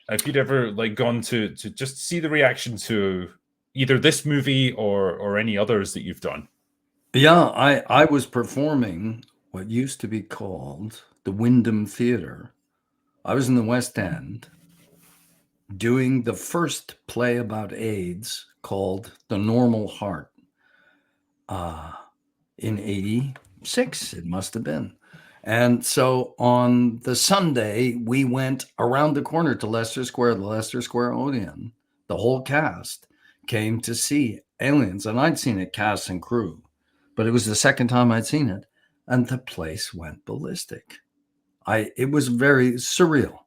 If you'd ever like gone to just see the reaction to either this movie or any others that you've done. Yeah, I was performing what used to be called the Wyndham Theatre. I was in the West End doing the first play about AIDS called The Normal Heart. In 86, it must have been. And so on the Sunday, we went around the corner to Leicester Square, the Leicester Square Odeon. The whole cast came to see Aliens, and I'd seen it cast and crew, but it was the second time I'd seen it, and the place went ballistic. It was very surreal.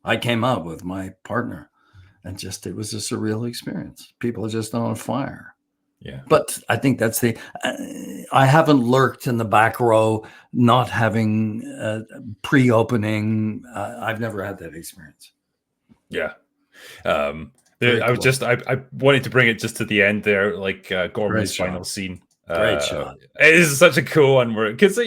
I came out with my partner, and it was a surreal experience. People are just on fire. Yeah. But I think that's I haven't lurked in the back row, not having pre-opening. I've never had that experience. Yeah. I wanted to bring it just to the end there, like Gorman's final scene. Great shot. It is such a cool one because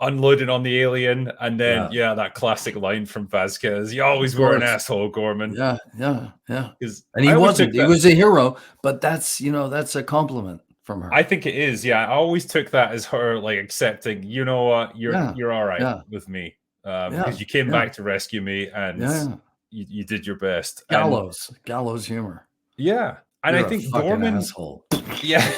unloading on the alien, and then that classic line from Vasquez: "You always were an asshole, Gorman." Yeah. And he wasn't. He was a hero, but that's a compliment from her. I think it is. Yeah, I always took that as her like accepting. You know what? You're all right with me because you came back to rescue me, and you did your best. Gallows humor. Yeah. And I think Gorman, asshole. Yeah,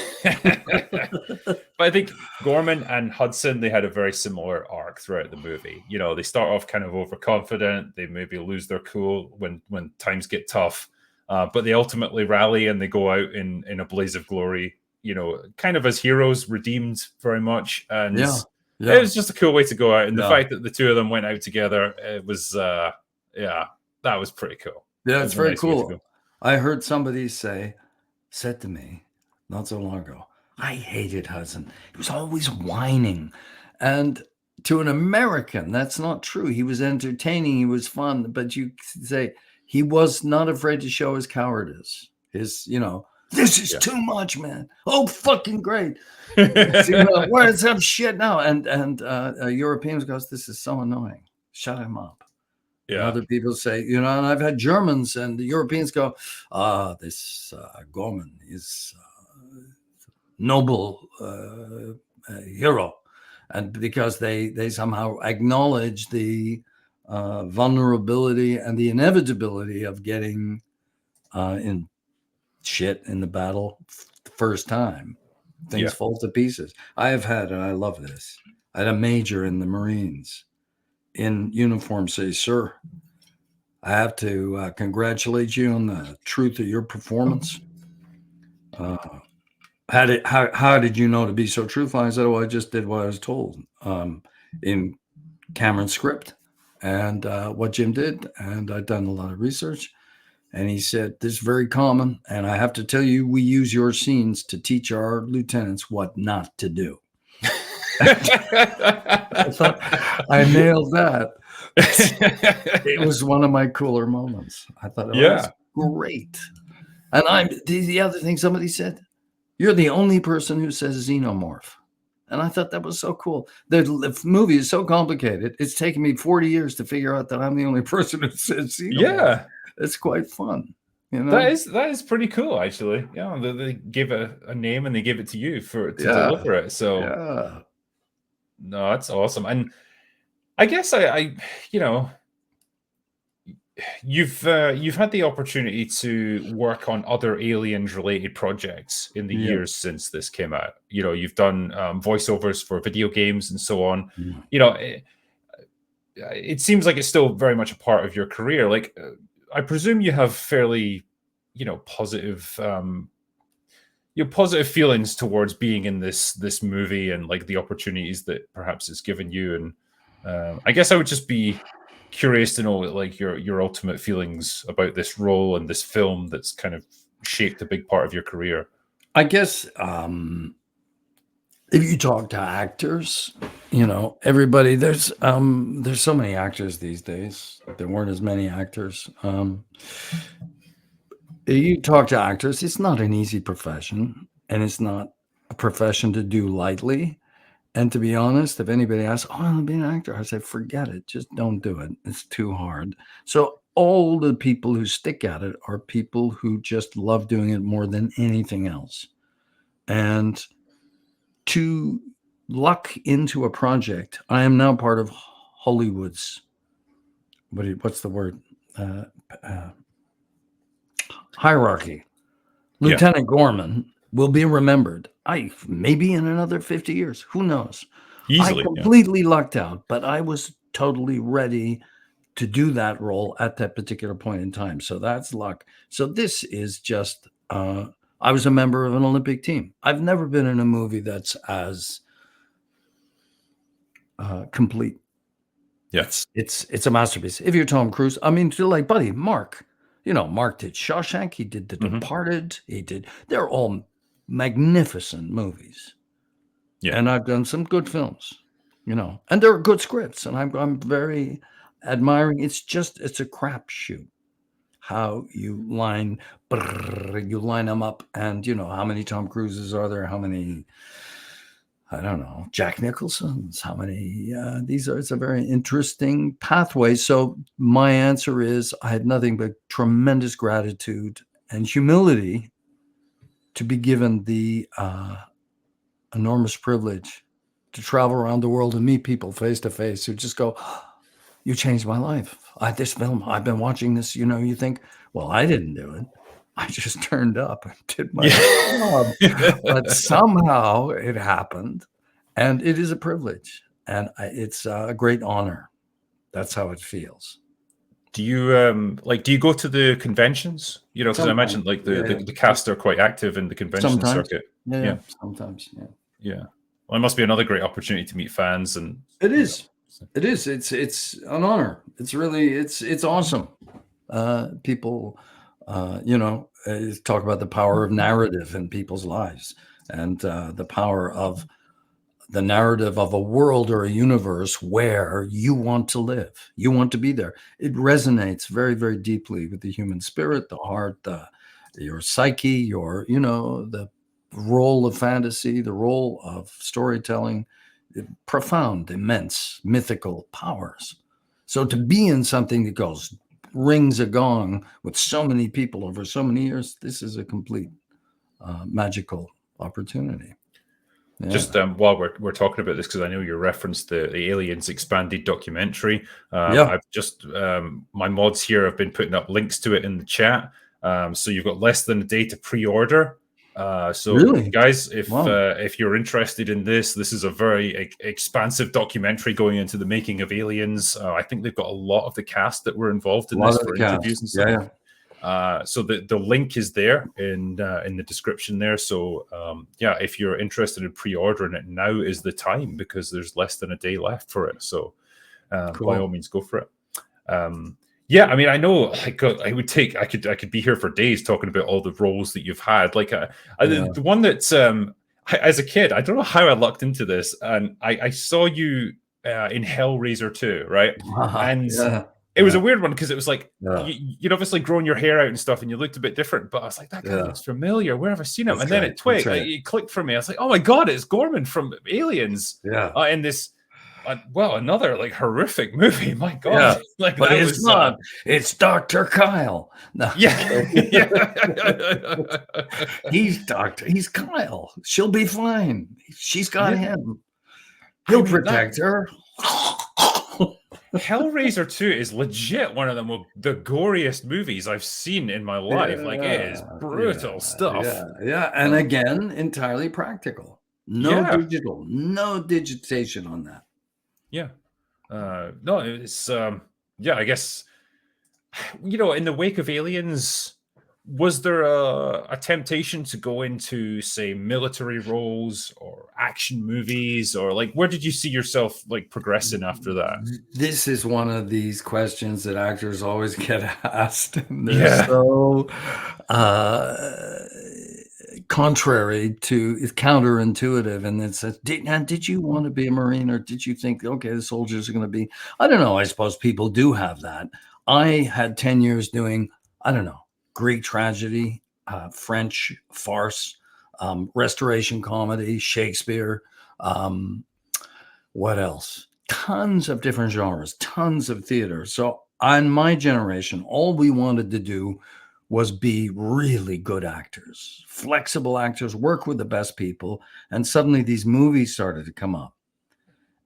but But I think Gorman and Hudson, they had a very similar arc throughout the movie. You know, they start off kind of overconfident. They maybe lose their cool when times get tough, but they ultimately rally and they go out in a blaze of glory. You know, kind of as heroes, redeemed very much, and Yeah. it was just a cool way to go out. And the Yeah. fact that the two of them went out together, it was, yeah, that was pretty cool. Yeah, it's a very nice way to cool. go. I heard somebody said to me not so long ago, I hated Hudson. He was always whining. And to an American, that's not true. He was entertaining, he was fun, but you say he was not afraid to show his cowardice. His, this is too much, man. Oh, fucking great. Where's some shit now? And Europeans goes, this is so annoying. Shut him up. Yeah. And other people say, and I've had Germans and the Europeans go, this Gorman is noble hero. And because they somehow acknowledge the vulnerability and the inevitability of getting in shit in the battle the first time. Things fall to pieces. I have had, and I love this, I had a major in the Marines in uniform say, sir, I have to congratulate you on the truth of your performance. How did you know to be so truthful? I said, I just did what I was told in Cameron's script and what Jim did. And I'd done a lot of research. And he said, this is very common. And I have to tell you, we use your scenes to teach our lieutenants what not to do. I thought I nailed that. It was one of my cooler moments. I thought it was great. And the other thing somebody said, you're the only person who says xenomorph. And I thought that was so cool. The movie is so complicated. It's taken me 40 years to figure out that I'm the only person who says xenomorph. Yeah. It's quite fun. That is pretty cool, actually. Yeah, they give a name and they give it to you to deliver it. So no, that's awesome. And I guess you've had the opportunity to work on other aliens related projects in the years since this came out. You've done voiceovers for video games and so on. It seems like it's still very much a part of your career. Like, I presume you have fairly, positive, positive feelings towards being in this movie and like the opportunities that perhaps it's given you. And I guess I would just be curious to know like your ultimate feelings about this role and this film that's kind of shaped a big part of your career. I guess if you talk to actors, everybody, there's so many actors these days. There weren't as many actors. You talk to actors, it's not an easy profession, and it's not a profession to do lightly. And to be honest, if anybody asks, I want to be an actor, I say, forget it. Just don't do it. It's too hard. So all the people who stick at it are people who just love doing it more than anything else. And to luck into a project, I am now part of Hollywood's, what's the word? Hierarchy. Lieutenant Gorman will be remembered. Maybe in another 50 years. Who knows? Easily, I completely lucked out, but I was totally ready to do that role at that particular point in time. So that's luck. So this is just, I was a member of an Olympic team. I've never been in a movie that's as complete. Yes. It's a masterpiece. If you're Tom Cruise, I mean, like, buddy, Mark, Mark did Shawshank. He did The Departed. They're all magnificent movies. Yeah. And I've done some good films, and they're good scripts. And I'm very admiring. It's a crapshoot how you line them up. And, how many Tom Cruises are there? How many, I don't know, Jack Nicholson's, how many, it's a very interesting pathway. So my answer is I had nothing but tremendous gratitude and humility to be given the enormous privilege to travel around the world and meet people face to face who just go, you changed my life. This film, I've been watching this, you think, well, I didn't do it. I just turned up and did my job. But Yeah. somehow it happened, and it is a privilege, and it's a great honor. That's how it feels. Do you do you go to the conventions? You know, because I Sometimes, mentioned like yeah, the cast are quite active in the convention sometimes, circuit. yeah, Yeah, sometimes, yeah. yeah. Well, it must be another great opportunity to meet fans and It you know. is. It is. It's an honor. It's really it's awesome. People, talk about the power of narrative in people's lives, and the power of the narrative of a world or a universe where you want to live, you want to be there. It resonates very, very deeply with the human spirit, the heart, your psyche, the role of fantasy, the role of storytelling, profound, immense, mythical powers. So to be in something that goes rings a gong with so many people over so many years, this is a complete magical opportunity. Yeah. Just while we're talking about this, because I know you referenced the Aliens expanded documentary. Yeah. I've just my mods here have been putting up links to it in the chat. So you've got less than a day to pre-order. So Really? guys, Wow. if you're interested in this is a very expansive documentary going into the making of Aliens. I think they've got a lot of the cast that were involved in A lot this of the for cast. interviews and stuff. Yeah. So the link is there in the description there. So yeah, if you're interested in pre-ordering it, now is the time because there's less than a day left for it. So Cool. by all means, go for it. Yeah, I mean, I know I could be here for days talking about all the roles that you've had. Like the one that's as a kid, I don't know how I lucked into this, and I saw you in Hellraiser 2, right? And it was a weird one because it was like you'd obviously grown your hair out and stuff, and you looked a bit different. But I was like, that guy looks familiar. Where have I seen him? That's and then right. it twigged, That's right. it clicked for me. I was like, oh my god, it's Gorman from Aliens. Yeah. In this, well, another like horrific movie. My god, Yeah. like But that it's was not. It's Dr. Kyle. No. yeah. He's Kyle. She'll be fine. She's got Yeah. him. He'll I mean, protect her. Hellraiser 2 is legit one of the goriest movies I've seen in my life. Like it is brutal stuff. Yeah. And again, entirely practical. No digital, no digitation on that. Yeah. No, it's yeah, I guess in the wake of Aliens, was there a temptation to go into, say, military roles or action movies, or like where did you see yourself like progressing after that? This is one of these questions that actors always get asked. And they're so contrary to, it's counterintuitive. And it says, did you want to be a Marine, or did you think, okay, the soldiers are going to be, I don't know. I suppose people do have that. I had 10 years doing, I don't know, Greek tragedy, French farce, restoration comedy, Shakespeare. What else? Tons of different genres, tons of theater. So on my generation, all we wanted to do was be really good actors, flexible actors, work with the best people. And suddenly these movies started to come up.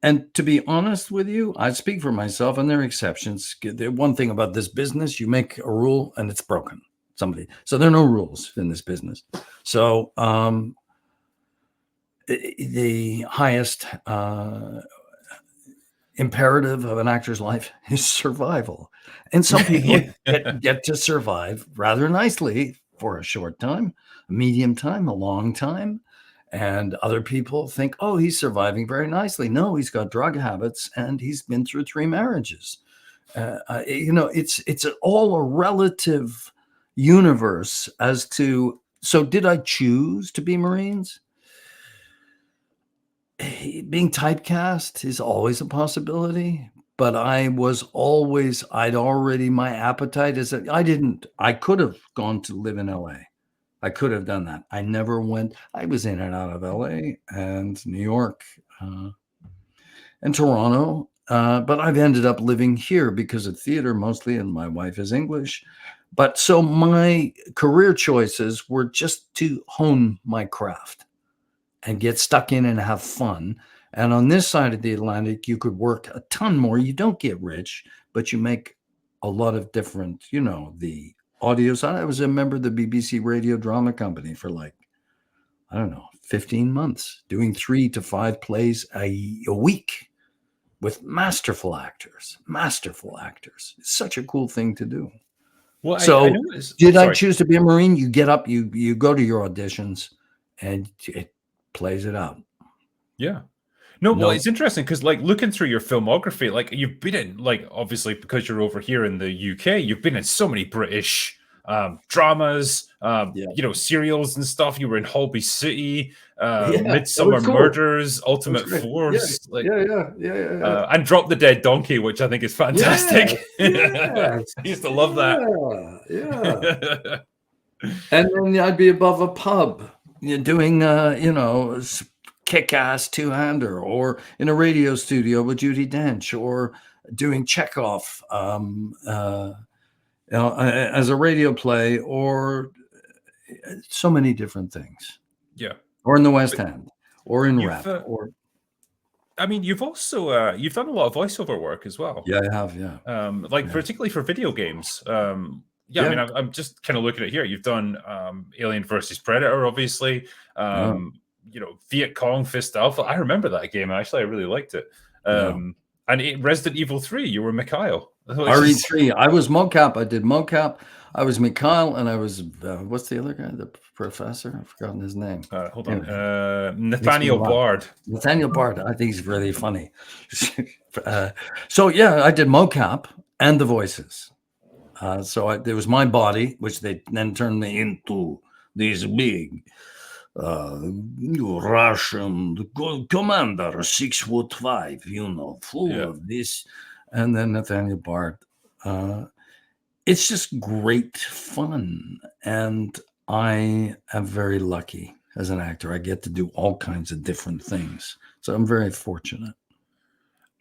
And to be honest with you, I speak for myself, and there are exceptions. The one thing about this business, you make a rule and it's broken. So there are no rules in this business. So the highest imperative of an actor's life is survival. And some people get to survive rather nicely for a short time, a medium time, a long time. And other people think, oh, he's surviving very nicely. No, he's got drug habits and he's been through 3 marriages. It's all a relative universe as to, so did I choose to be Marines? Being typecast is always a possibility, but my appetite is that I could have gone to live in LA. I could have done that. I never went. I was in and out of LA and New York and Toronto, but I've ended up living here because of theater mostly, and my wife is English. But so my career choices were just to hone my craft and get stuck in and have fun. And on this side of the Atlantic, you could work a ton more. You don't get rich, but you make a lot of different, the audio side. I was a member of the BBC Radio Drama Company for like, I don't know, 15 months, doing 3 to 5 plays a week with masterful actors. Masterful actors. It's such a cool thing to do. Well, I So, know did I sorry. choose to be a Marine? You get up, you go to your auditions, and it plays it out. Yeah. No, well, No, it's interesting because, like, looking through your filmography, like, you've been in, like, obviously because you're over here in the UK, you've been in so many British dramas, yeah, you know, serials and stuff. You were in Holby City, yeah, that Midsummer was cool. Murders, That was Ultimate great. Yeah, Force, like, yeah. and Drop the Dead Donkey, which I think is Yes, fantastic. I yes, used to love that. yeah. And then I'd be above a pub, doing, kick-ass two-hander, or in a radio studio with Judi Dench, or doing Chekhov, as a radio play, or so many different things, Yeah. or in the West End, or in You've, rep, or I mean, you've also you've done a lot of voiceover work as well. yeah, I have, yeah, Like yeah, particularly for video games. Yeah, I yeah, mean, I'm just kind of looking at here. You've done Alien versus Predator, obviously. yeah, You know, Viet Cong Fist Alpha. I remember that game. Actually, I really liked it. yeah. And Resident Evil 3, you were Mikhail. Which is, RE3. I was mocap. I did mocap. I was Mikhail, and I was what's the other guy? The professor. I've forgotten his name. hold on, Anyway, makes me Nathaniel laugh. Bard. Nathaniel Bard. I think he's really funny. So yeah, I did mocap and the voices. So it was my body, which they then turned me into this big Russian commander, 6'5", full Yeah. of this, and then Nathaniel Bard. It's just great fun, and I am very lucky as an actor. I get to do all kinds of different things, so I'm very fortunate.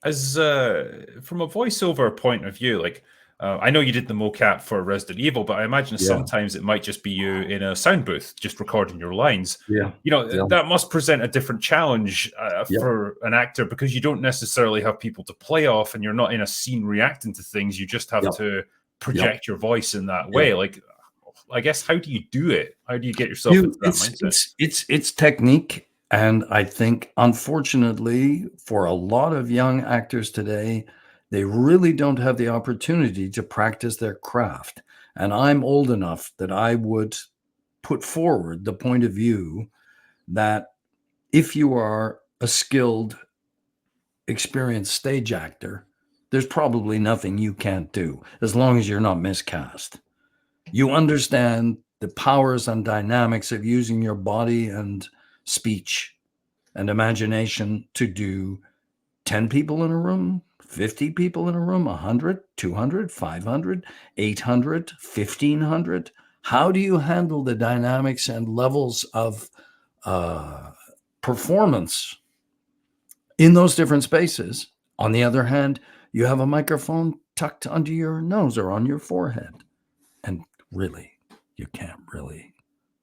As from a voiceover point of view, like I know you did the mocap for Resident Evil, but I imagine Yeah, sometimes it might just be you in a sound booth just recording your lines. yeah, You know, yeah, that must present a different challenge yeah, for an actor because you don't necessarily have people to play off and you're not in a scene reacting to things. You just have yeah, to yeah, project your voice in that yeah. way. Like, I guess, how do you do it? How do you get yourself into that mindset? It's technique, and I think unfortunately for a lot of young actors today, they really don't have the opportunity to practice their craft. And I'm old enough that I would put forward the point of view that if you are a skilled, experienced stage actor, there's probably nothing you can't do as long as you're not miscast. You understand the powers and dynamics of using your body and speech and imagination to do 10 people in a room, 50 people in a room, 100, 200, 500, 800, 1500. How do you handle the dynamics and levels of performance in those different spaces? On the other hand, you have a microphone tucked under your nose or on your forehead. And really, you can't really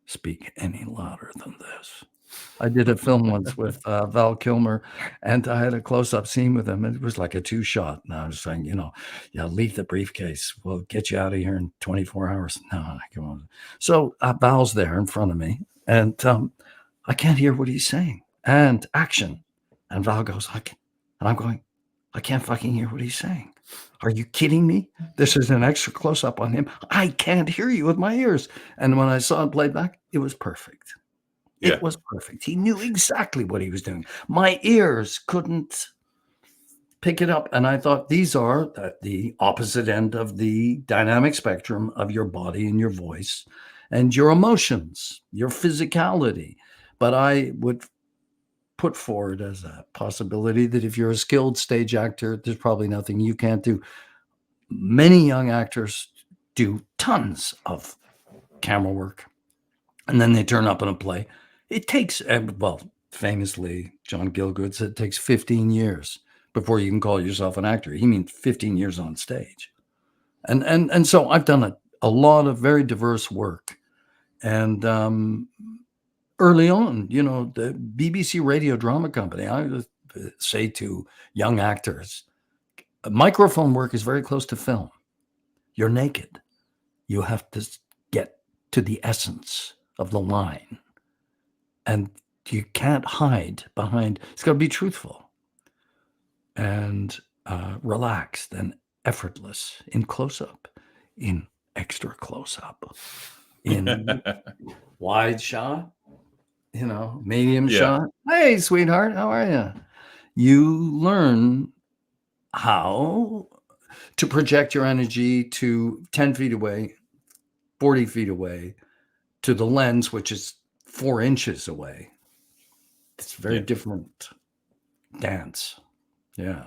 speak any louder than this. I did a film once with Val Kilmer, and I had a close-up scene with him. It was like a 2-shot. And I was saying, yeah, leave the briefcase. We'll get you out of here in 24 hours. No, come on. So Val's there in front of me, and I can't hear what he's saying. And action. And Val goes, and I'm going, I can't fucking hear what he's saying. Are you kidding me? This is an extra close-up on him. I can't hear you with my ears. And when I saw it played back, it was perfect. Yeah. It was perfect. He knew exactly what he was doing. My ears couldn't pick it up. And I thought these are the opposite end of the dynamic spectrum of your body and your voice and your emotions, your physicality. But I would put forward as a possibility that if you're a skilled stage actor, there's probably nothing you can't do. Many young actors do tons of camera work, and then they turn up in a play. It takes, famously, John Gielgud said it takes 15 years before you can call yourself an actor. He means 15 years on stage. And so I've done a lot of very diverse work. And early on, the BBC Radio Drama Company, I would say to young actors, microphone work is very close to film. You're naked. You have to get to the essence of the line. And you can't hide behind, it's got to be truthful and relaxed and effortless in close up, in extra close up, in wide shot, medium shot. Hey, sweetheart, how are you? You learn how to project your energy to 10 feet away, 40 feet away, to the lens, which is 4 inches away. It's a very different dance. Yeah.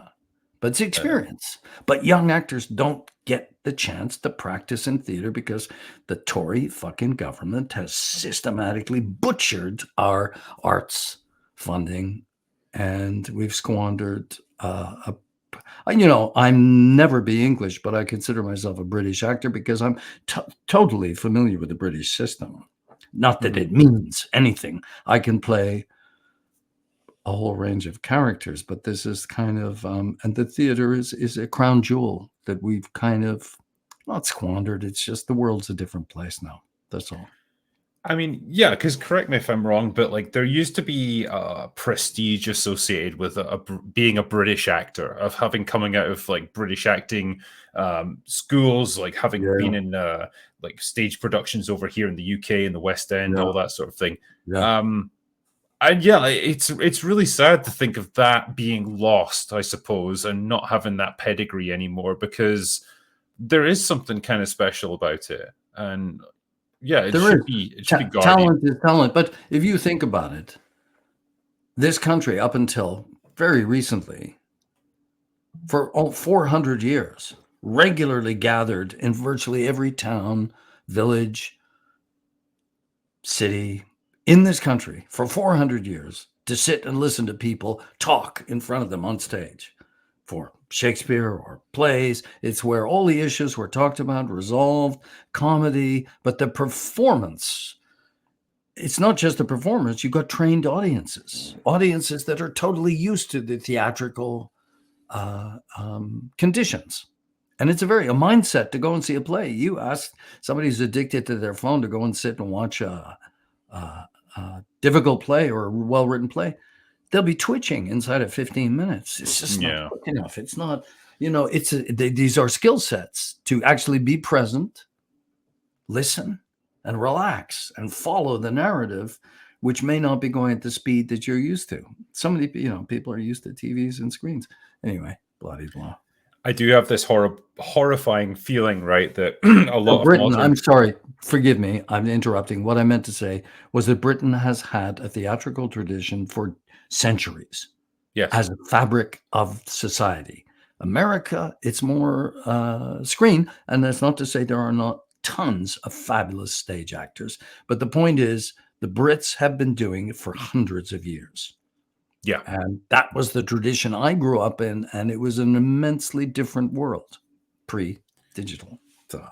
But it's experience. But young actors don't get the chance to practice in theater because the Tory fucking government has systematically butchered our arts funding, and we've squandered I'm never be English, but I consider myself a British actor because I'm totally familiar with the British system. Not that it means anything. I can play a whole range of characters, but this is kind of and the theater is a crown jewel that we've kind of not squandered. It's just the world's a different place now. That's all. I mean, yeah, because correct me if I'm wrong, but like there used to be prestige associated with being a British actor, of having coming out of like British acting schools, like having been in like stage productions over here in the UK and the West End, all that sort of thing. And yeah, it's really sad to think of that being lost, I suppose, and not having that pedigree anymore, because there is something kind of special about it. And yeah, it should be guarded. Talent is talent. But if you think about it, this country, up until very recently, for 400 years, regularly gathered in virtually every town, village, city in this country for 400 years to sit and listen to people talk in front of them on stage for Shakespeare or plays. It's where all the issues were talked about, resolved, comedy, but the performance, it's not just the performance. You've got trained audiences that are totally used to the theatrical conditions. And it's a mindset to go and see a play. You ask somebody who's addicted to their phone to go and sit and watch a difficult play or a well-written play, they'll be twitching inside of 15 minutes. It's just not quick enough. It's not, these are skill sets to actually be present, listen, and relax and follow the narrative, which may not be going at the speed that you're used to. Some of the, people are used to TVs and screens. Anyway, bloody blah. I do have this horrifying feeling, right, that a lot of Britain, I'm sorry, forgive me, I'm interrupting. What I meant to say was that Britain has had a theatrical tradition for centuries as a fabric of society. America, it's more screen, and that's not to say there are not tons of fabulous stage actors, but the point is the Brits have been doing it for hundreds of years. Yeah. And that was the tradition I grew up in, and it was an immensely different world pre-digital. So.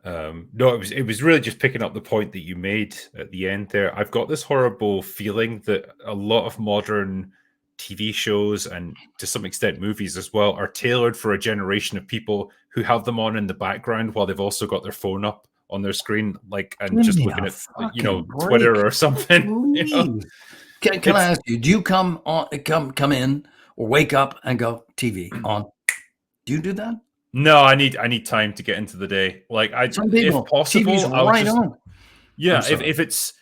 No, it was really just picking up the point that you made at the end there. I've got this horrible feeling that a lot of modern TV shows, and to some extent movies as well, are tailored for a generation of people who have them on in the background while they've also got their phone up on their screen, like, and just looking at Twitter or something. Can I ask you, do you come in or wake up and go TV on? Do you do that? No, I need time to get into the day. Like if possible, TV's right on. Yeah, if it's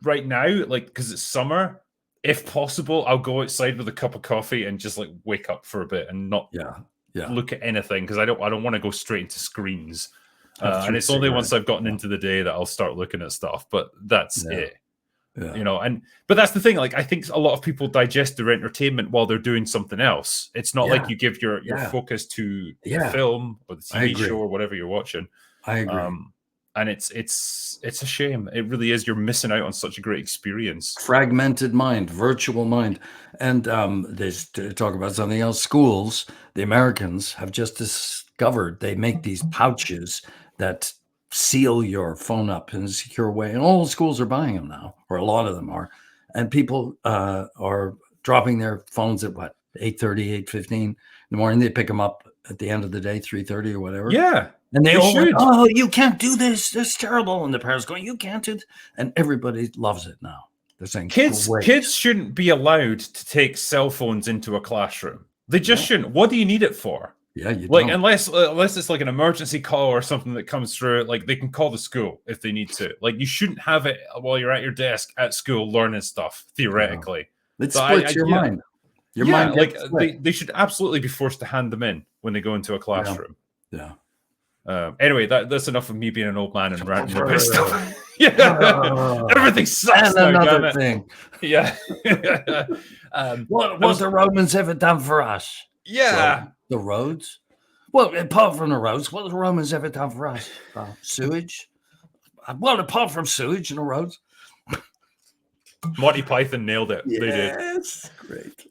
right now, like because it's summer, if possible, I'll go outside with a cup of coffee and just like wake up for a bit and not look at anything, because I don't want to go straight into screens. And it's only once I've gotten into the day that I'll start looking at stuff. But that's it. Yeah. But that's the thing. Like, I think a lot of people digest their entertainment while they're doing something else. It's not like you give your focus to the film or the TV show or whatever you're watching. I agree. And it's a shame. It really is. You're missing out on such a great experience. Fragmented mind, virtual mind. And there's to talk about something else. Schools, the Americans have just discovered they make these pouches that seal your phone up in a secure way, and all the schools are buying them now, or a lot of them are, and people are dropping their phones at 8:30, 8:15 in the morning. They pick them up at the end of the day, 3:30 or whatever. Yeah. And they all went, should. "Oh, you can't do this. That's terrible." And the parents going, "You can't do it." And everybody loves it now. They're saying, "Great." Kids shouldn't be allowed to take cell phones into a classroom. They just shouldn't. What do you need it for? Yeah, you Like, don't. unless it's like an emergency call or something that comes through, like they can call the school if they need to. Like, you shouldn't have it while you're at your desk at school learning stuff, theoretically. It So splits your mind. Your mind like gets split. they should absolutely be forced to hand them in when they go into a classroom. Yeah. Anyway, that's enough of me being an old man and ranting about stuff. Everything sucks. And now, another thing. Yeah. What the Romans ever done for us? Yeah. So, the roads. Well, apart from the roads, what the Romans ever done for us? Sewage. Well, apart from sewage and the roads. Monty Python nailed it. Yes, they did. Great.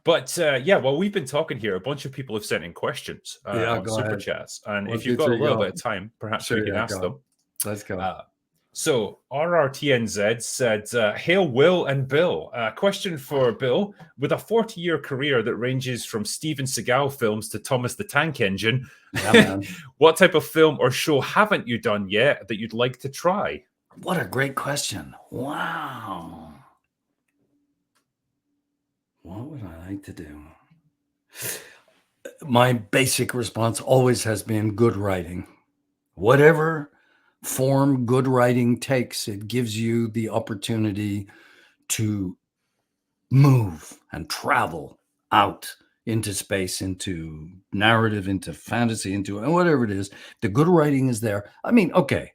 Well, we've been talking here. A bunch of people have sent in questions on Super Chats. And if you've got a little bit of time, perhaps we can ask them. Let's go. So RRTNZ said, "Hail Will and Bill. Question for Bill. With a 40-year career that ranges from Steven Seagal films to Thomas the Tank Engine, what type of film or show haven't you done yet that you'd like to try?" What a great question. Wow. What would I like to do? My basic response always has been good writing. Whatever form good writing takes, it gives you the opportunity to move and travel out into space, into narrative, into fantasy, into whatever it is. The good writing is there. I mean, okay,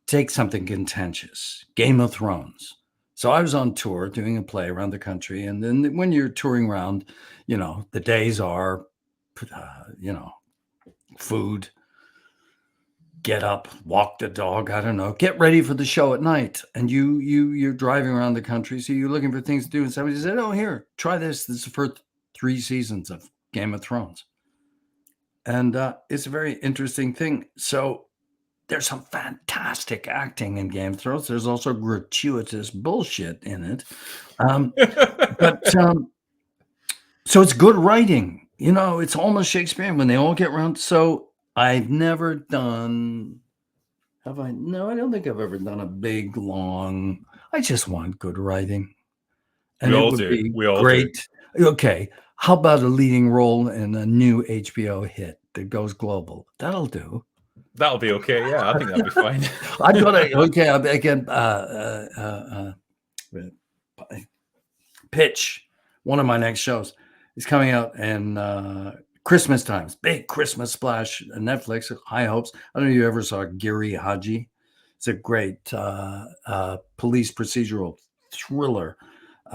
take something contentious, Game of Thrones. So I was on tour doing a play around the country. And then when you're touring around, the days are, food, get up, walk the dog, I don't know, get ready for the show at night. And you're driving around the country. So you're looking for things to do. And somebody said, "Oh, here, try this. This is the first 3 seasons of Game of Thrones." And it's a very interesting thing. So there's some fantastic acting in Game of Thrones. There's also gratuitous bullshit in it. So it's good writing. It's almost Shakespearean when they all get around. So I've never done, have I? No, I don't think I've ever done a big, long, I just want good writing. And we all do. We all great. Do. Okay. How about a leading role in a new HBO hit that goes global? That'll do. That'll be okay. Yeah, I think that'll be fine. I've got again, pitch one of my next shows. It's coming out in Christmas times. Big Christmas splash on Netflix. High hopes. I don't know if you ever saw Giri Haji. It's a great police procedural thriller,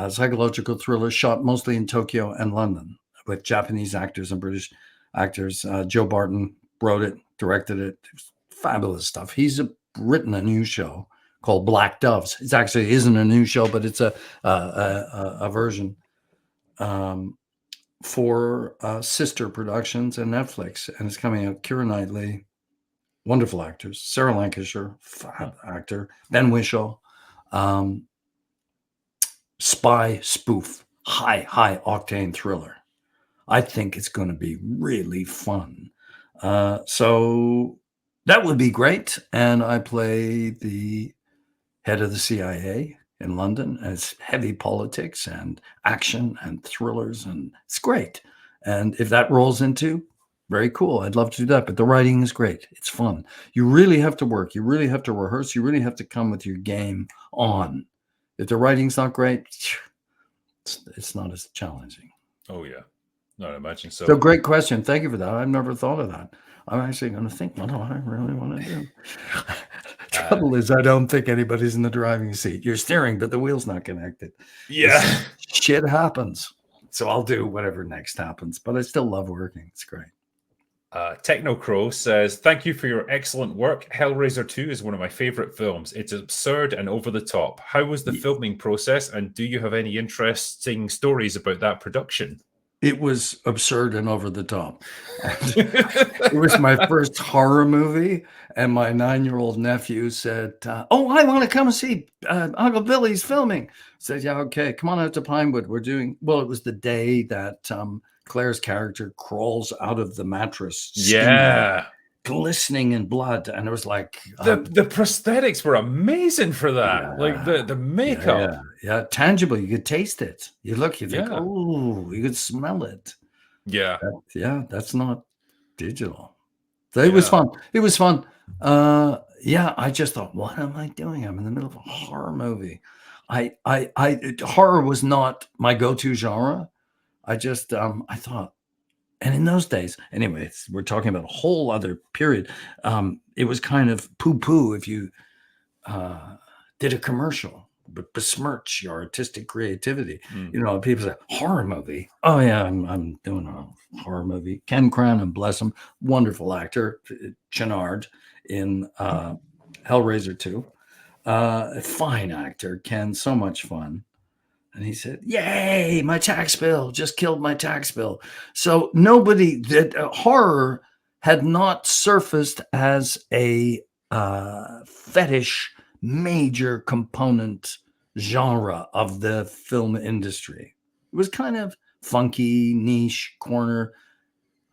psychological thriller shot mostly in Tokyo and London with Japanese actors and British actors. Joe Barton wrote it, directed it. Fabulous stuff. He's written a new show called Black Doves. It actually isn't a new show, but it's a version for sister productions and Netflix, and it's coming out. Keira Knightley, wonderful actors. Sarah Lancashire, fab actor. Ben Whishaw, spy spoof, high octane thriller. I think it's going to be really fun. So that would be great. And I play the head of the CIA in London. And it's heavy politics and action and thrillers, and it's great. And if that rolls into, very cool. I'd love to do that. But the writing is great. It's fun. You really have to work. You really have to rehearse. You really have to come with your game on. If the writing's not great, it's not as challenging. Oh, yeah. No, I imagine so. So great question. Thank you for that. I've never thought of that. I'm actually going to think, what do I really want to do? Trouble is, I don't think anybody's in the driving seat. You're steering, but the wheel's not connected. Yeah. Shit happens. So I'll do whatever next happens, but I still love working. It's great. Technocrow says, "Thank you for your excellent work. Hellraiser 2 is one of my favorite films. It's absurd and over the top. How was the filming process, and do you have any interesting stories about that production?" It was absurd and over the top. It was my first horror movie, and my 9-year-old nephew said, "Oh, I want to come see Uncle Billy's filming." I said, "Yeah, okay, come on out to Pinewood. We're doing." Well, it was the day that Claire's character crawls out of the mattress, steaming, Yeah. glistening in blood, and it was like The prosthetics were amazing for that. Like the makeup. yeah, tangible. You could taste it. You look, you think, Yeah. oh, you could smell it. Yeah. That's not digital. So it was fun. It was fun. Yeah, I just thought, what am I doing? I'm in the middle of a horror movie. Horror was not my go-to genre. I just, I thought, and in those days, anyways, we're talking about a whole other period. It was kind of poo-poo if you did a commercial, but besmirch your artistic creativity. You know, people say horror movie. Oh yeah, I'm doing a horror movie. Ken Cranen, bless him, wonderful actor, Chenard in Hellraiser 2. Fine actor, Ken, so much fun. And he said, "Yay, my tax bill just killed my tax bill." So nobody that horror had not surfaced as a fetish major component genre of the film industry. It was kind of funky, niche, corner.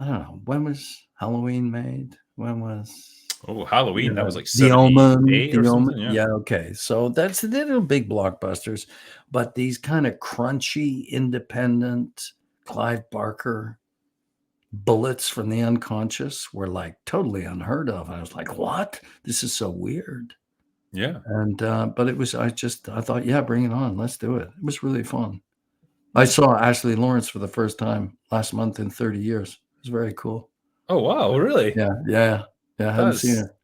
I don't know. When was Halloween made? When was Halloween? That was like The Omen, 78 or something. Yeah, okay. So they're little big blockbusters, but these kind of crunchy, independent, Clive Barker bullets from the unconscious were like totally unheard of. I was like, what? This is so weird. Yeah. And but it was, I thought, yeah, bring it on. Let's do it. It was really fun. I saw Ashley Lawrence for the first time last month in 30 years. It was very cool. Oh wow, really? Yeah. I hadn't seen her.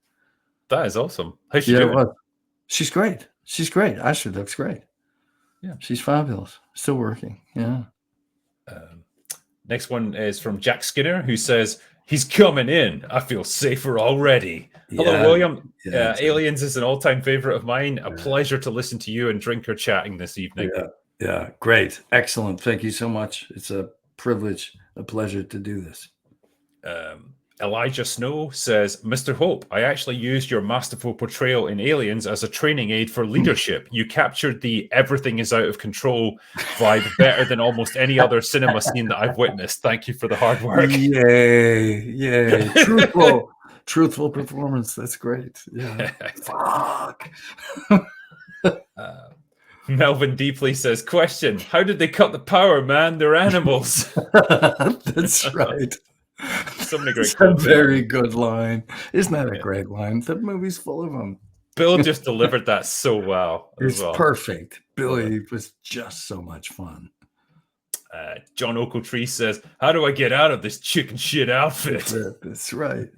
That is awesome. How's she doing? She's great. Ashley looks great. Yeah. She's fabulous. Still working. Yeah. Next one is from Jack Skinner, who says, "He's coming in. I feel safer already." Hello, William. Aliens is an all-time favorite of mine. A pleasure to listen to you and Drinker chatting this evening. Yeah. Great. Excellent. Thank you so much. It's a privilege, a pleasure to do this. Elijah Snow says, "Mr. Hope, I actually used your masterful portrayal in Aliens as a training aid for leadership. You captured the everything is out of control vibe better than almost any other cinema scene that I've witnessed. Thank you for the hard work." Yay. Truthful performance. That's great. Yeah. Fuck. Melvin Deeply says, "Question, how did they cut the power, man? They're animals." That's right. So many great quotes. A very good line. Isn't that a great line? The movie's full of them. Bill just delivered that so well. It's perfect. Billy was just so much fun. John Ochiltree says, "How do I get out of this chicken shit outfit?" That's right.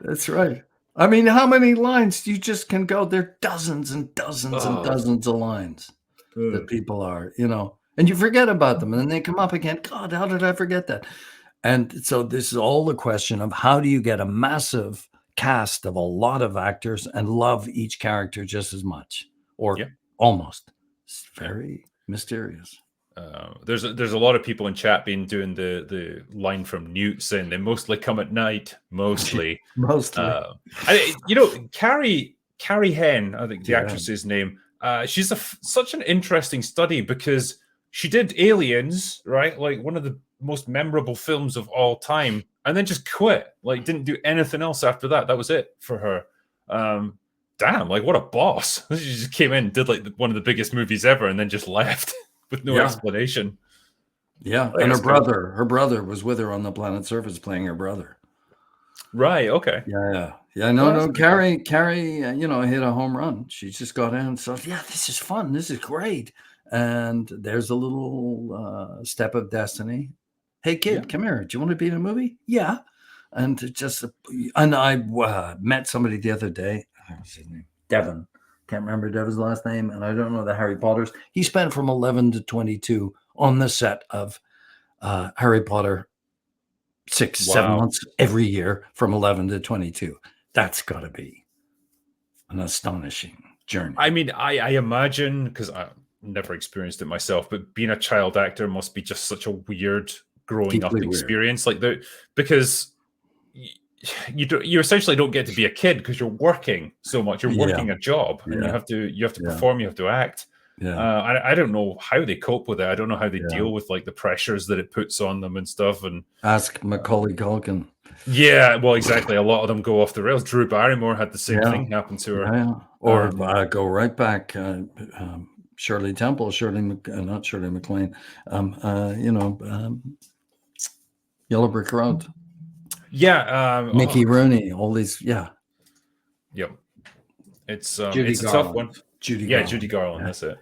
That's right. I mean, how many lines you just can go? There are dozens and dozens and dozens of lines that people are, and you forget about them, and then they come up again. God, how did I forget that? And so this is all the question of how do you get a massive cast of a lot of actors and love each character just as much, or almost. It's very mysterious. There's a lot of people in chat doing the line from Newt saying they mostly come at night. Mostly. Carrie Henn, I think the actress's name. She's such an interesting study because she did Aliens, right? Like one of the most memorable films of all time, and then just quit. Like didn't do anything else after that. That was it for her. Damn, like what a boss. She just came in, did like one of the biggest movies ever, and then just left with no explanation. Yeah, and her brother was with her on the planet surface playing her brother. Right, okay. Yeah. No, Carrie, hit a home run. She just got in and said, yeah, this is fun. This is great. And there's a little step of destiny. Hey, kid, come here. Do you want to be in a movie? Yeah. And I met somebody the other day. What's his name? Devin. Can't remember Devin's last name. And I don't know the Harry Potters. He spent from 11 to 22 on the set of Harry Potter 7 months every year from 11 to 22. That's got to be an astonishing journey. I mean, I imagine, because I never experienced it myself, but being a child actor must be just such a weird growing up experience. Like because you essentially don't get to be a kid because you're working so much. You're working a job, and you have to perform, you have to act. I don't know how they cope with it. I don't know how they Yeah. deal with like the pressures that it puts on them and stuff. And Ask Macaulay Culkin. yeah, well, exactly. A lot of them go off the rails. Drew Barrymore had the same Yeah. thing happen to her. Yeah. Or go right back. Shirley Temple, not Shirley MacLaine. Yellow Brick Road. Yeah, Mickey Rooney. All these. Yeah. Yep. It's Judy it's a Garland. tough one. Judy Yeah, Garland. Judy Garland. Yeah. That's it.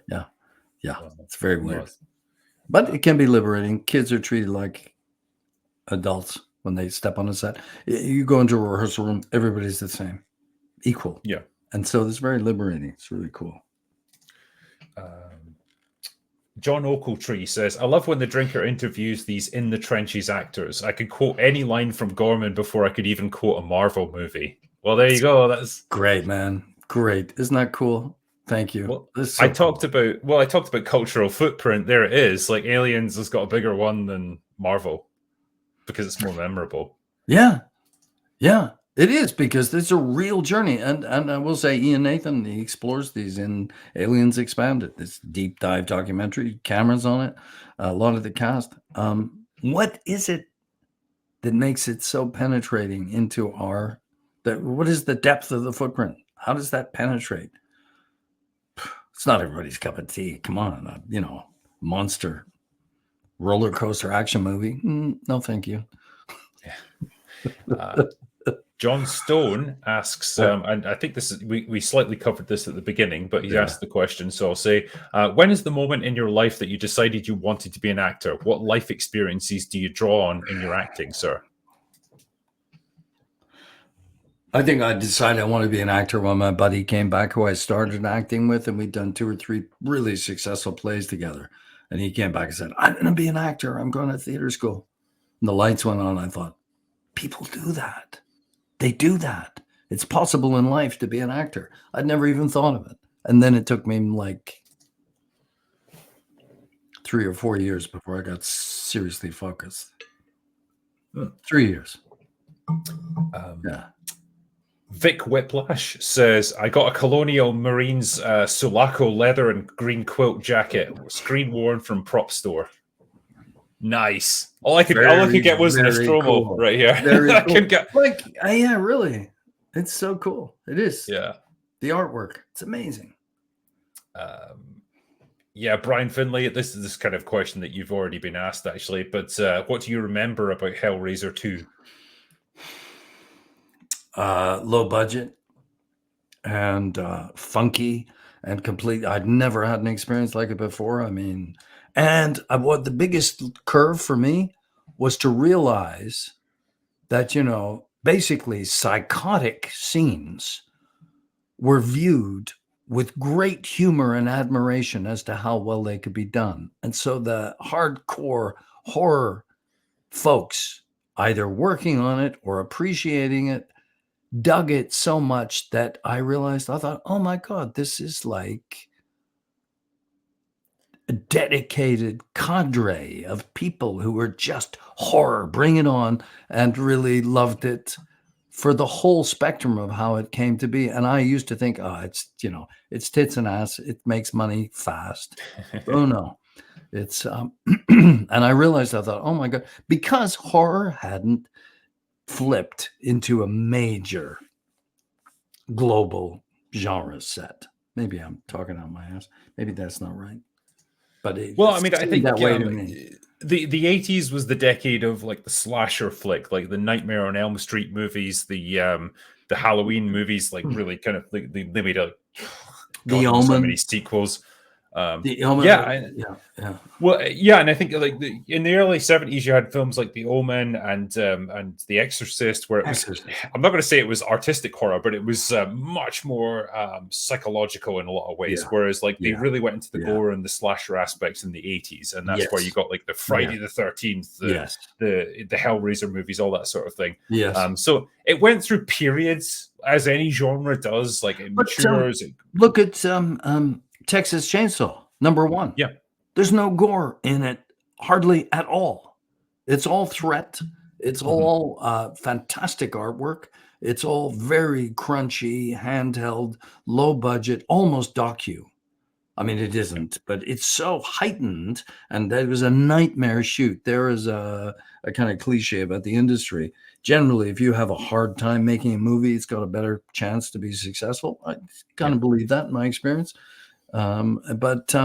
Yeah. It's very weird. No, But it can be liberating. Kids are treated like adults when they step on a set. You go into a rehearsal room, everybody's the same, equal. Yeah. And so it's very liberating. It's really cool. John Oakletree says, I love when the drinker interviews these in the trenches actors. I could quote any line from Gorman before I could even quote a Marvel movie. Well, there you go. That's great, man. Great. Isn't that cool? Thank you. Well, I talked about cultural footprint. There it is. Like Aliens has got a bigger one than Marvel because it's more memorable. Yeah. Yeah. It is, because it's a real journey. And I will say, Ian Nathan, he explores these in Aliens Expanded, this deep dive documentary, cameras on it, a lot of the cast. What is it that makes it so penetrating into what is the depth of the footprint? How does that penetrate? It's not everybody's cup of tea. Come on, monster roller coaster action movie. No, thank you. John Stone asks, and I think this is we slightly covered this at the beginning, but he's asked the question. So I'll say, when is the moment in your life that you decided you wanted to be an actor? What life experiences do you draw on in your acting, sir? I think I decided I wanted to be an actor when my buddy came back, who I started acting with, and we'd done 2 or 3 really successful plays together. And he came back and said, I'm going to be an actor. I'm going to theater school. And the lights went on. I thought, people do that. They do that. It's possible in life to be an actor. I'd never even thought of it. And then it took me like 3 or 4 years before I got seriously focused. 3 years. Yeah. Vic Whiplash says, I got a Colonial Marines Sulaco leather and green quilt jacket, screen worn from prop store. Nice. All I could get was Nostromo right here. Very cool. Yeah, really. It's so cool. It is. Yeah. The artwork. It's amazing. Yeah, Brian Finlay, this is this kind of question that you've already been asked, actually, but what do you remember about Hellraiser 2? Low budget and funky and complete. I'd never had an experience like it before. I mean, and what the biggest curve for me was to realize that, basically psychotic scenes were viewed with great humor and admiration as to how well they could be done. And so the hardcore horror folks, either working on it or appreciating it, dug it so much that I thought, oh my God, this is like a dedicated cadre of people who were just horror, bring it on, and really loved it for the whole spectrum of how it came to be. And I used to think, it's tits and ass. It makes money fast. Oh no, it's, and I realized, I thought, oh my God, because horror hadn't flipped into a major global genre set. Maybe I'm talking out my ass. Maybe that's not right. But I think that way to me. The 80s was the decade of like the slasher flick, like the Nightmare on Elm Street movies, the Halloween movies, like really kind of they made The Omen, so many sequels. The Omen, yeah. Well, yeah, and I think like in the early 70s, you had films like The Omen and The Exorcist, where it was. I'm not going to say it was artistic horror, but it was much more psychological in a lot of ways. Yeah. Whereas like they really went into the gore and the slasher aspects in the 80s, and that's where you got like the Friday the 13th, the Hellraiser movies, all that sort of thing. Yes. So it went through periods, as any genre does. Like it matures. Look at Texas Chainsaw, #1. Yeah. There's no gore in it, hardly at all. It's all threat. It's all fantastic artwork. It's all very crunchy, handheld, low budget, almost docu. I mean, it isn't, but it's so heightened, and that was a nightmare shoot. There is a kind of cliche about the industry. Generally, if you have a hard time making a movie, it's got a better chance to be successful. I kind Yeah. of believe that in my experience. But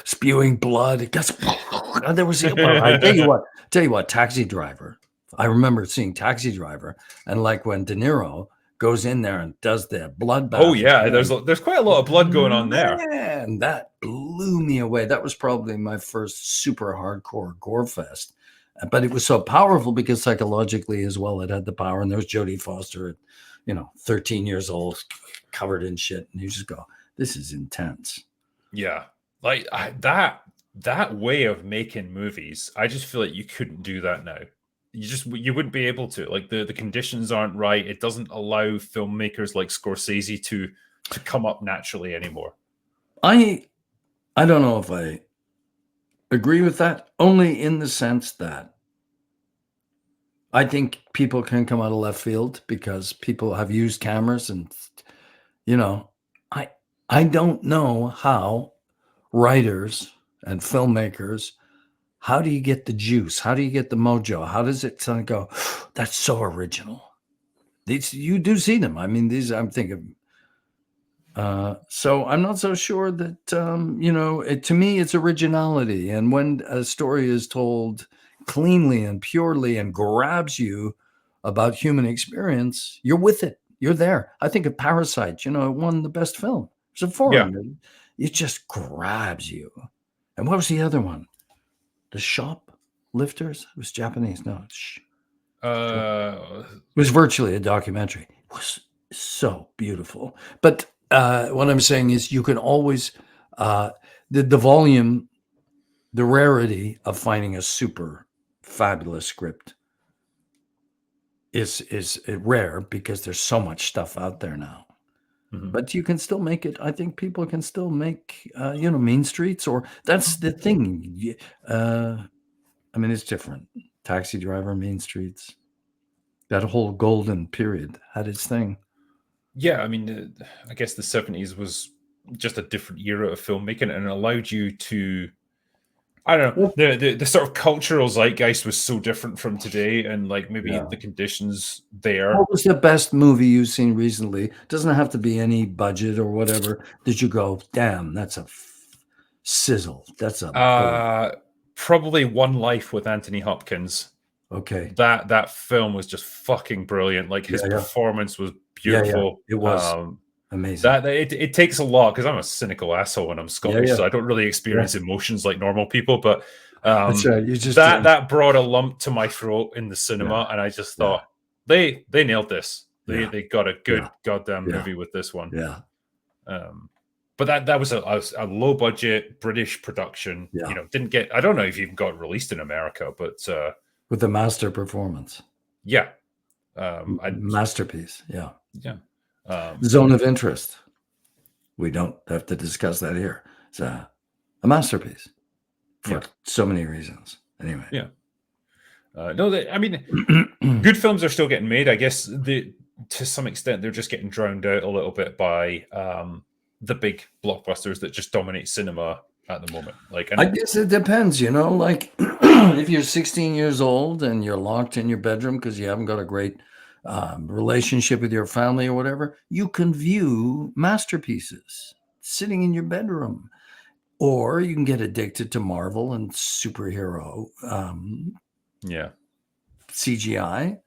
spewing blood. It gets, there was, well, I tell you what, Taxi Driver. I remember seeing Taxi Driver, and like when De Niro goes in there and does the bloodbath. Oh yeah, there's quite a lot of blood going on there. Man, that blew me away. That was probably my first super hardcore gore fest. But it was so powerful because psychologically as well, it had the power. And there was Jodie Foster at, 13 years old, covered in shit. And you just go, this is intense. Yeah. Like that way of making movies, I just feel like you couldn't do that now. You wouldn't be able to. Like the conditions aren't right. It doesn't allow filmmakers like Scorsese to come up naturally anymore. I don't know if I agree with that, only in the sense that I think people can come out of left field because people have used cameras, and I don't know how writers and filmmakers, how do you get the juice? How do you get the mojo? How does it kind of go, that's so original? These, you do see them. I mean, these, I'm thinking, so I'm not so sure that, to me, it's originality. And when a story is told cleanly and purely and grabs you about human experience, you're with it. You're there. I think of Parasite, it won the best film. It's a foreign. Yeah. It just grabs you. And what was the other one? The Shoplifters? It was Japanese. No, it was virtually a documentary. It was so beautiful. But what I'm saying is you can always, the volume, the rarity of finding a super fabulous script is rare because there's so much stuff out there now. Mm-hmm. But you can still make it. I think people can still make, Mean Streets, or that's the thing. I mean, it's different. Taxi Driver, Mean Streets, that whole golden period had its thing. Yeah, I mean, I guess the 70s was just a different era of filmmaking, and it allowed you to, I don't know, the sort of cultural zeitgeist was so different from today, and like maybe the conditions there. What was the best movie you've seen recently? Doesn't have to be any budget or whatever. Did you go, damn, that's a sizzle? That's a probably One Life with Anthony Hopkins. Okay. That film was just fucking brilliant. Like his performance was beautiful. Yeah. It was amazing. That it takes a lot because I'm a cynical asshole when I'm Scottish, so I don't really experience emotions like normal people. But that's right. You just that brought a lump to my throat in the cinema, and I just thought they nailed this. They got a good goddamn movie with this one. Yeah. But that was a low budget British production. Yeah. Didn't get. I don't know if it even got released in America, but with a master performance. Yeah. Masterpiece. Yeah. Yeah. Zone of Interest. We don't have to discuss that here. It's a masterpiece for so many reasons. Anyway. Yeah. I mean, good films are still getting made. I guess to some extent they're just getting drowned out a little bit by the big blockbusters that just dominate cinema at the moment. I guess it depends, like if you're 16 years old and you're locked in your bedroom because you haven't got a great relationship with your family or whatever, you can view masterpieces sitting in your bedroom, or you can get addicted to Marvel and superhero CGI.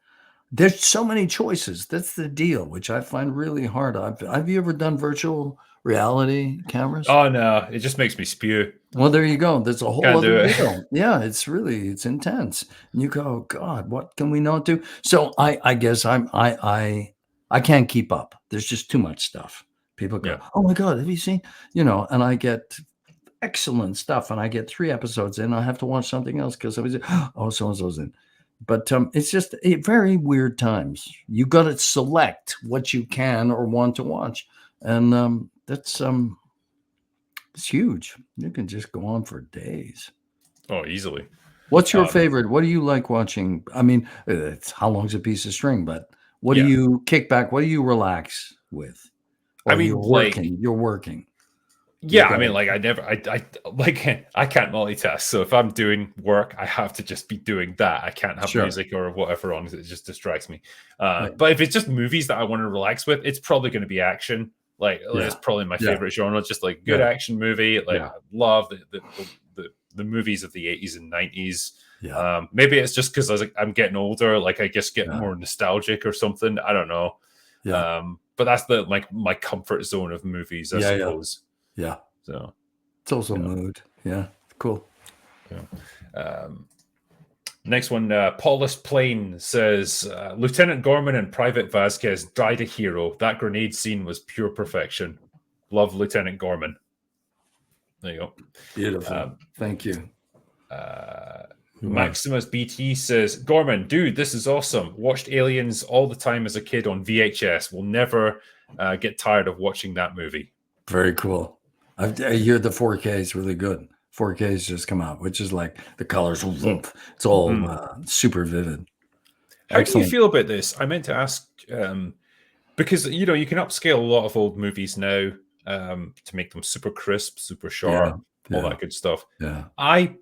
There's so many choices. That's the deal, which I find really hard. Have you ever done virtual reality cameras? Oh no, it just makes me spew. Well, there you go. There's a whole other deal. Yeah, it's intense. And you go, God, what can we not do? So I guess I can't keep up. There's just too much stuff. People go, oh my God, have you seen? And I get excellent stuff, and I get 3 episodes in. I have to watch something else because I was, so and so's in. But it's just very weird times. You got to select what you can or want to watch, and that's it's huge. You can just go on for days. Oh, easily. What's your favorite? What do you like watching? I mean, it's how long's a piece of string, but What do you kick back? What do you relax with? Or I mean, you're like, working. You're working. yeah, I mean, like, I like, I can't multitask. So if I'm doing work, I have to just be doing that. I can't have Sure. music or whatever on, 'cause it just distracts me. Right. But if it's just movies that I want to relax with, it's probably going to be action. Like, it's probably my favorite genre. Just like good action movie. Like, I love the movies of the 80s and 90s. Yeah. Maybe it's just because I'm getting older. Like, I just get more nostalgic or something. I don't know. Yeah. But that's my comfort zone of movies, I suppose. Yeah. So It's also mood. Yeah. Cool. yeah. Next one, Paulus Plain says, Lieutenant Gorman and Private Vasquez died a hero. That grenade scene was pure perfection. Love Lieutenant Gorman. There you go. Beautiful. Thank you. Maximus BT says, Gorman, dude, this is awesome. Watched Aliens all the time as a kid on VHS. Will never get tired of watching that movie. Very cool. I hear the 4K is really good. 4K's just come out, which is like the colors. It's all super vivid. How do you feel about this? I meant to ask, because, you know, you can upscale a lot of old movies now to make them super crisp, super sharp, all that good stuff. Yeah. I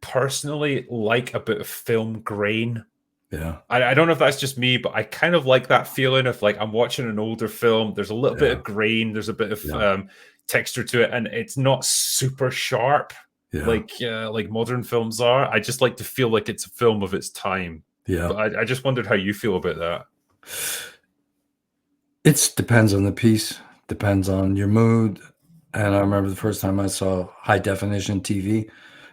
personally like a bit of film grain. Yeah. I don't know if that's just me, but I kind of like that feeling of like I'm watching an older film. There's a little bit of grain. There's a bit of texture to it, and it's not super sharp like modern films are. I just like to feel like it's a film of its time. Yeah. But I just wondered how you feel about that. It depends on the piece, depends on your mood. And I remember the first time I saw high definition TV,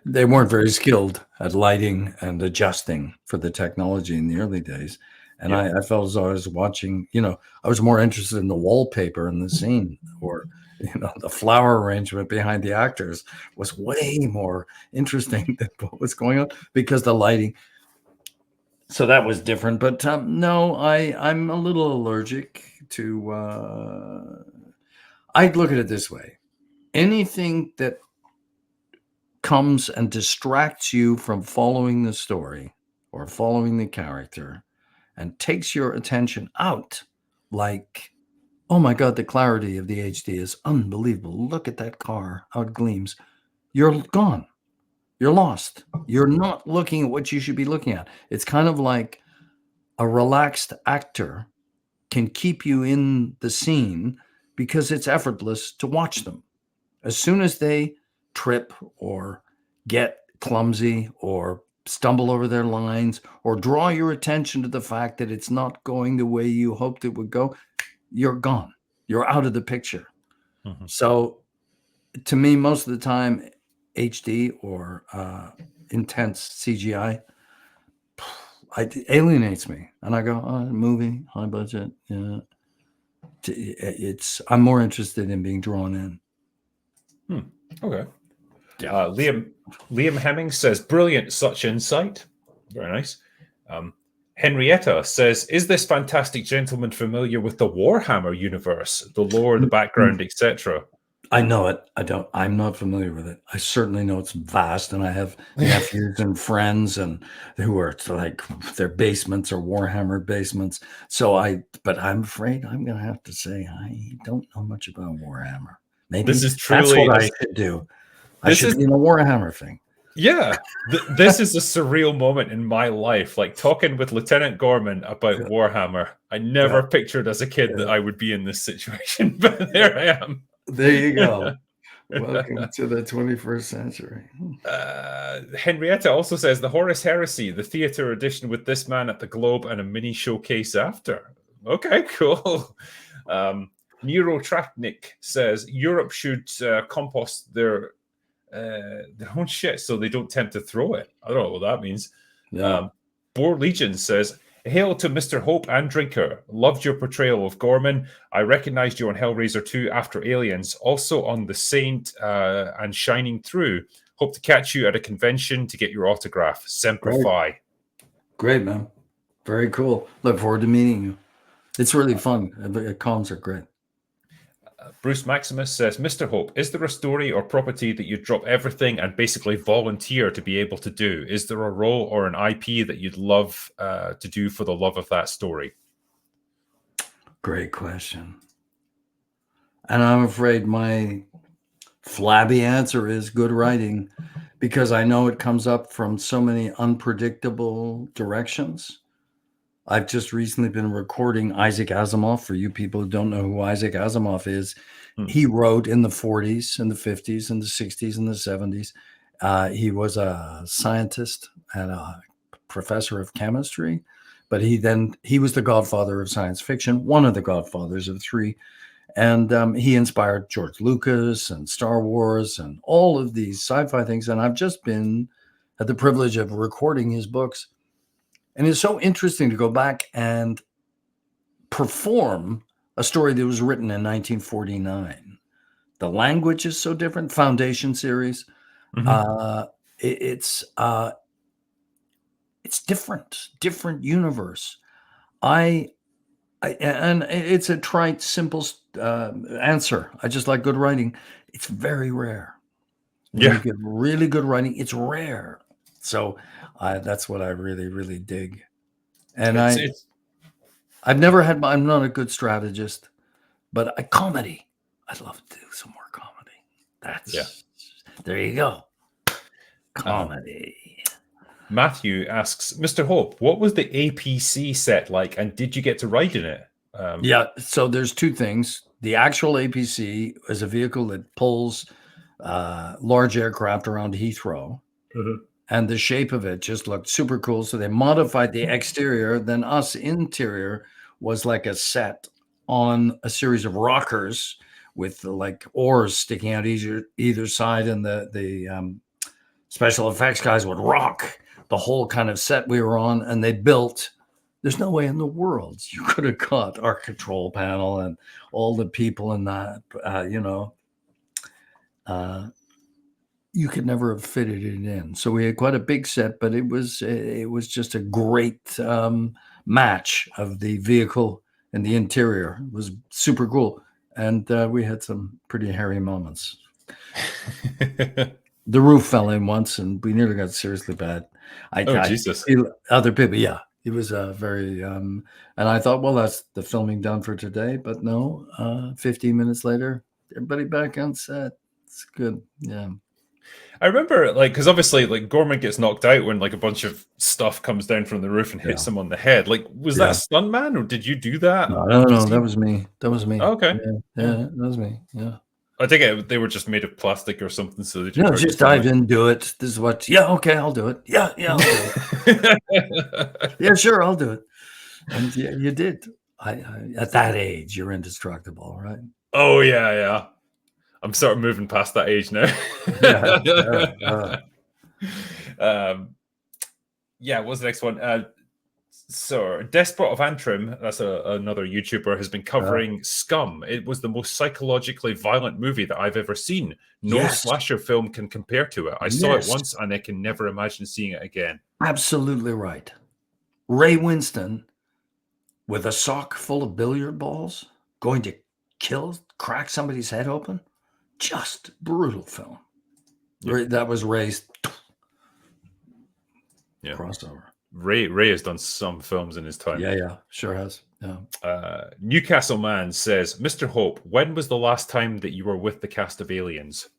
they weren't very skilled at lighting and adjusting for the technology in the early days. And I felt as though I was watching, you know, I was more interested in the wallpaper in the scene, or, you know, the flower arrangement behind the actors was way more interesting than what was going on because the lighting. So that was different. But no, I'm a little allergic to, I'd look at it this way. Anything that comes and distracts you from following the story or following the character and takes your attention out, like, oh my God, the clarity of the HD is unbelievable. Look at that car, how it gleams. You're gone. You're lost. You're not looking at what you should be looking at. It's kind of like a relaxed actor can keep you in the scene because it's effortless to watch them. As soon as they trip or get clumsy or stumble over their lines or draw your attention to the fact that it's not going the way you hoped it would go, you're gone. You're out of the picture. Mm-hmm. So to me, most of the time, HD or intense CGI alienates me. And I go, movie, high budget. Yeah. I'm more interested in being drawn in. Okay. Liam Hemming says, brilliant, such insight. Very nice. Henrietta says, is this fantastic gentleman familiar with the Warhammer universe, the lore, the background, etc.? I know it. I'm not familiar with it. I certainly know it's vast, and I have nephews and friends and who are like their basements or Warhammer basements. But I'm afraid I'm going to have to say I don't know much about Warhammer. Maybe this is truly, that's what I should do. I should be in a Warhammer thing. Yeah, this is a surreal moment in my life. Like talking with Lieutenant Gorman about Warhammer. I never pictured as a kid that I would be in this situation, but there I am. There you go. Welcome to the 21st century. Henrietta also says the Horus Heresy, the theater edition with this man at the Globe and a mini showcase after. Okay, cool. Neurotratnik says Europe should compost their own shit so they don't tempt to throw it. I don't know what that means. Yeah. Boar Legion says, hail to Mr. Hope and Drinker. Loved your portrayal of Gorman. I recognized you on Hellraiser 2 after Aliens, also on The Saint and Shining Through. Hope to catch you at a convention to get your autograph. Semper Fi. Great, man. Very cool. Look forward to meeting you. It's really fun. The cons are great. Bruce Maximus says, Mr. Hope, is there a story or property that you'd drop everything and basically volunteer to be able to do? Is there a role or an IP that you'd love to do for the love of that story? Great question. And I'm afraid my flabby answer is good writing, because I know it comes up from so many unpredictable directions. I've just recently been recording Isaac Asimov. For you people who don't know who Isaac Asimov is, he wrote in the 40s and the 50s and the 60s and the 70s. He was a scientist and a professor of chemistry, but he was the godfather of science fiction, one of the godfathers of three. And he inspired George Lucas and Star Wars and all of these sci-fi things. And I've just had the privilege of recording his books. And it's so interesting to go back and perform a story that was written in 1949. The language is so different. Foundation series. It's different universe. And it's a trite, simple answer. I just like good writing. It's very rare. When you get really good writing, it's rare. So that's what I really, really dig. And I'm not a good strategist, but comedy. I'd love to do some more comedy. There you go. Comedy. Matthew asks, Mr. Hope, what was the APC set like, and did you get to ride in it? So there's two things. The actual APC is a vehicle that pulls large aircraft around Heathrow, and the shape of it just looked super cool. So they modified the exterior. Then us interior was like a set on a series of rockers with like oars sticking out either side, and the special effects guys would rock the whole kind of set we were on, and they built. There's no way in the world you could have got our control panel and all the people in that. You could never have fitted it in. So we had quite a big set, but it was just a great match of the vehicle and the interior. It was super cool, and we had some pretty hairy moments. The roof fell in once, and we nearly got seriously bad. Jesus! Other people, yeah. It was very, and I thought, well, that's the filming done for today. But no, 15 minutes later, everybody back on set. It's good. Yeah. I remember, because obviously, Gorman gets knocked out when a bunch of stuff comes down from the roof and hits him on the head. Was that a stuntman, or did you do that? No, that was me. That was me. Oh, okay. Yeah, that was me. Yeah. I think they were just made of plastic or something, so they just dive in, do it. This is what. Yeah, okay, I'll do it. Yeah, I'll do it. Yeah, sure, I'll do it. And yeah, you did. At that age, you're indestructible, right? Oh yeah. I'm sort of moving past that age now. What's the next one? So, Despot of Antrim, that's another YouTuber, has been covering Scum. It was the most psychologically violent movie that I've ever seen. No slasher film can compare to it. I saw it once, and I can never imagine seeing it again. Absolutely right. Ray Winston, with a sock full of billiard balls, going to crack somebody's head open. Just brutal film. Yep. That was Ray's crossover. Ray has done some films in his time. Yeah, sure has. Yeah. Newcastle Man says, Mr. Hope, when was the last time that you were with the cast of Aliens?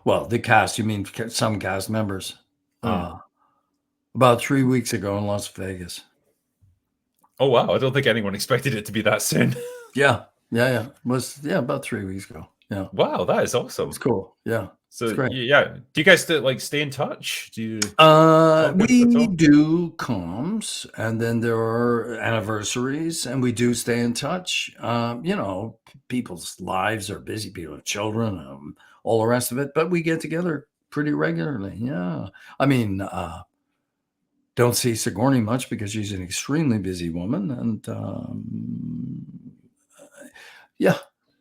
Well, the cast, you mean some cast members. About 3 weeks ago in Las Vegas. Oh, wow. I don't think anyone expected it to be that soon. Yeah. It was, about 3 weeks ago. Yeah. Wow, that is awesome. It's cool. Yeah. So do you guys still stay in touch? Do you? We do comms, and then there are anniversaries, and we do stay in touch. People's lives are busy. People have children, all the rest of it. But we get together pretty regularly. Yeah. I mean, don't see Sigourney much because she's an extremely busy woman, and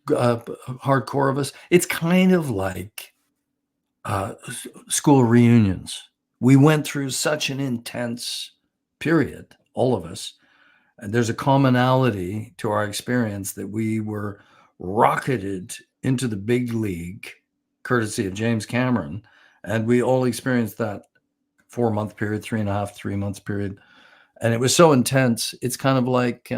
hardcore of us. It's kind of like school reunions. We went through such an intense period, all of us, and there's a commonality to our experience that we were rocketed into the big league courtesy of James Cameron, and we all experienced that 4-month period, 3.5, 3 months period, and it was so intense. It's kind of like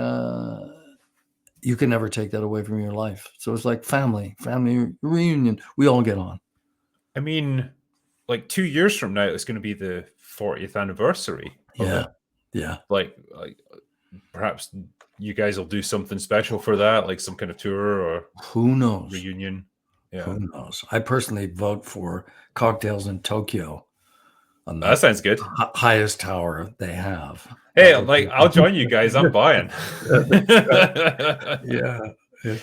you can never take that away from your life. So it's like family reunion. We all get on. I mean, like 2 years from now, it's going to be the 40th anniversary of Yeah. it. Yeah. Like perhaps you guys will do something special for that, like some kind of tour or Who knows? reunion. Yeah. Who knows? I personally vote for Cocktails in Tokyo on That the sounds good. highest tower they have. Hey, like I'll join you guys. I'm buying. Yeah.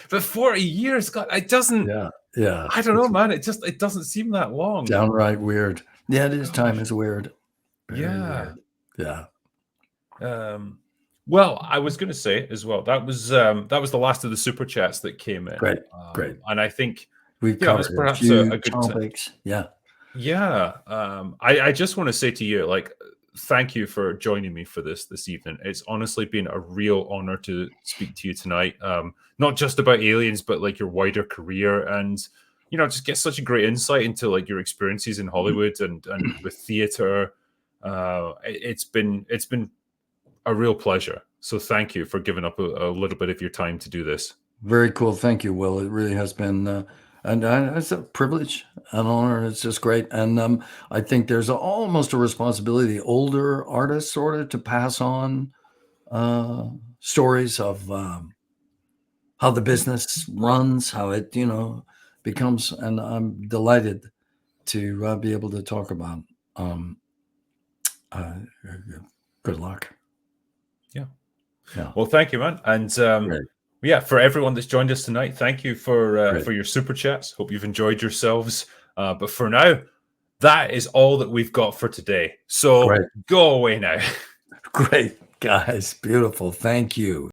But 40 years, God, it doesn't. Yeah. I don't know, man. It doesn't seem that long. Downright weird. Yeah, it is. Time is weird. Very Yeah. weird. Yeah. Well, I was going to say as well that was the last of the super chats that came in. Great. And I think We've covered it's perhaps a a good topics. Yeah. Yeah. I just want to say to you, like, thank you for joining me for this evening. It's honestly been a real honor to speak to you tonight. Not just about aliens, but like your wider career and just get such a great insight into like your experiences in Hollywood and with theater. It's been a real pleasure. So thank you for giving up a little bit of your time to do this. Very cool. Thank you, Will. It really has been, and it's a privilege, an honor. It's just great. And I think there's almost a responsibility, older artists sort of, to pass on stories of how the business runs, how it, becomes. And I'm delighted to be able to talk about. Good luck. Yeah. Well, thank you, man. And yeah, for everyone that's joined us tonight, thank you for your super chats. Hope you've enjoyed yourselves. But for now, that is all that we've got for today. So go away now. Great, guys. Beautiful. Thank you.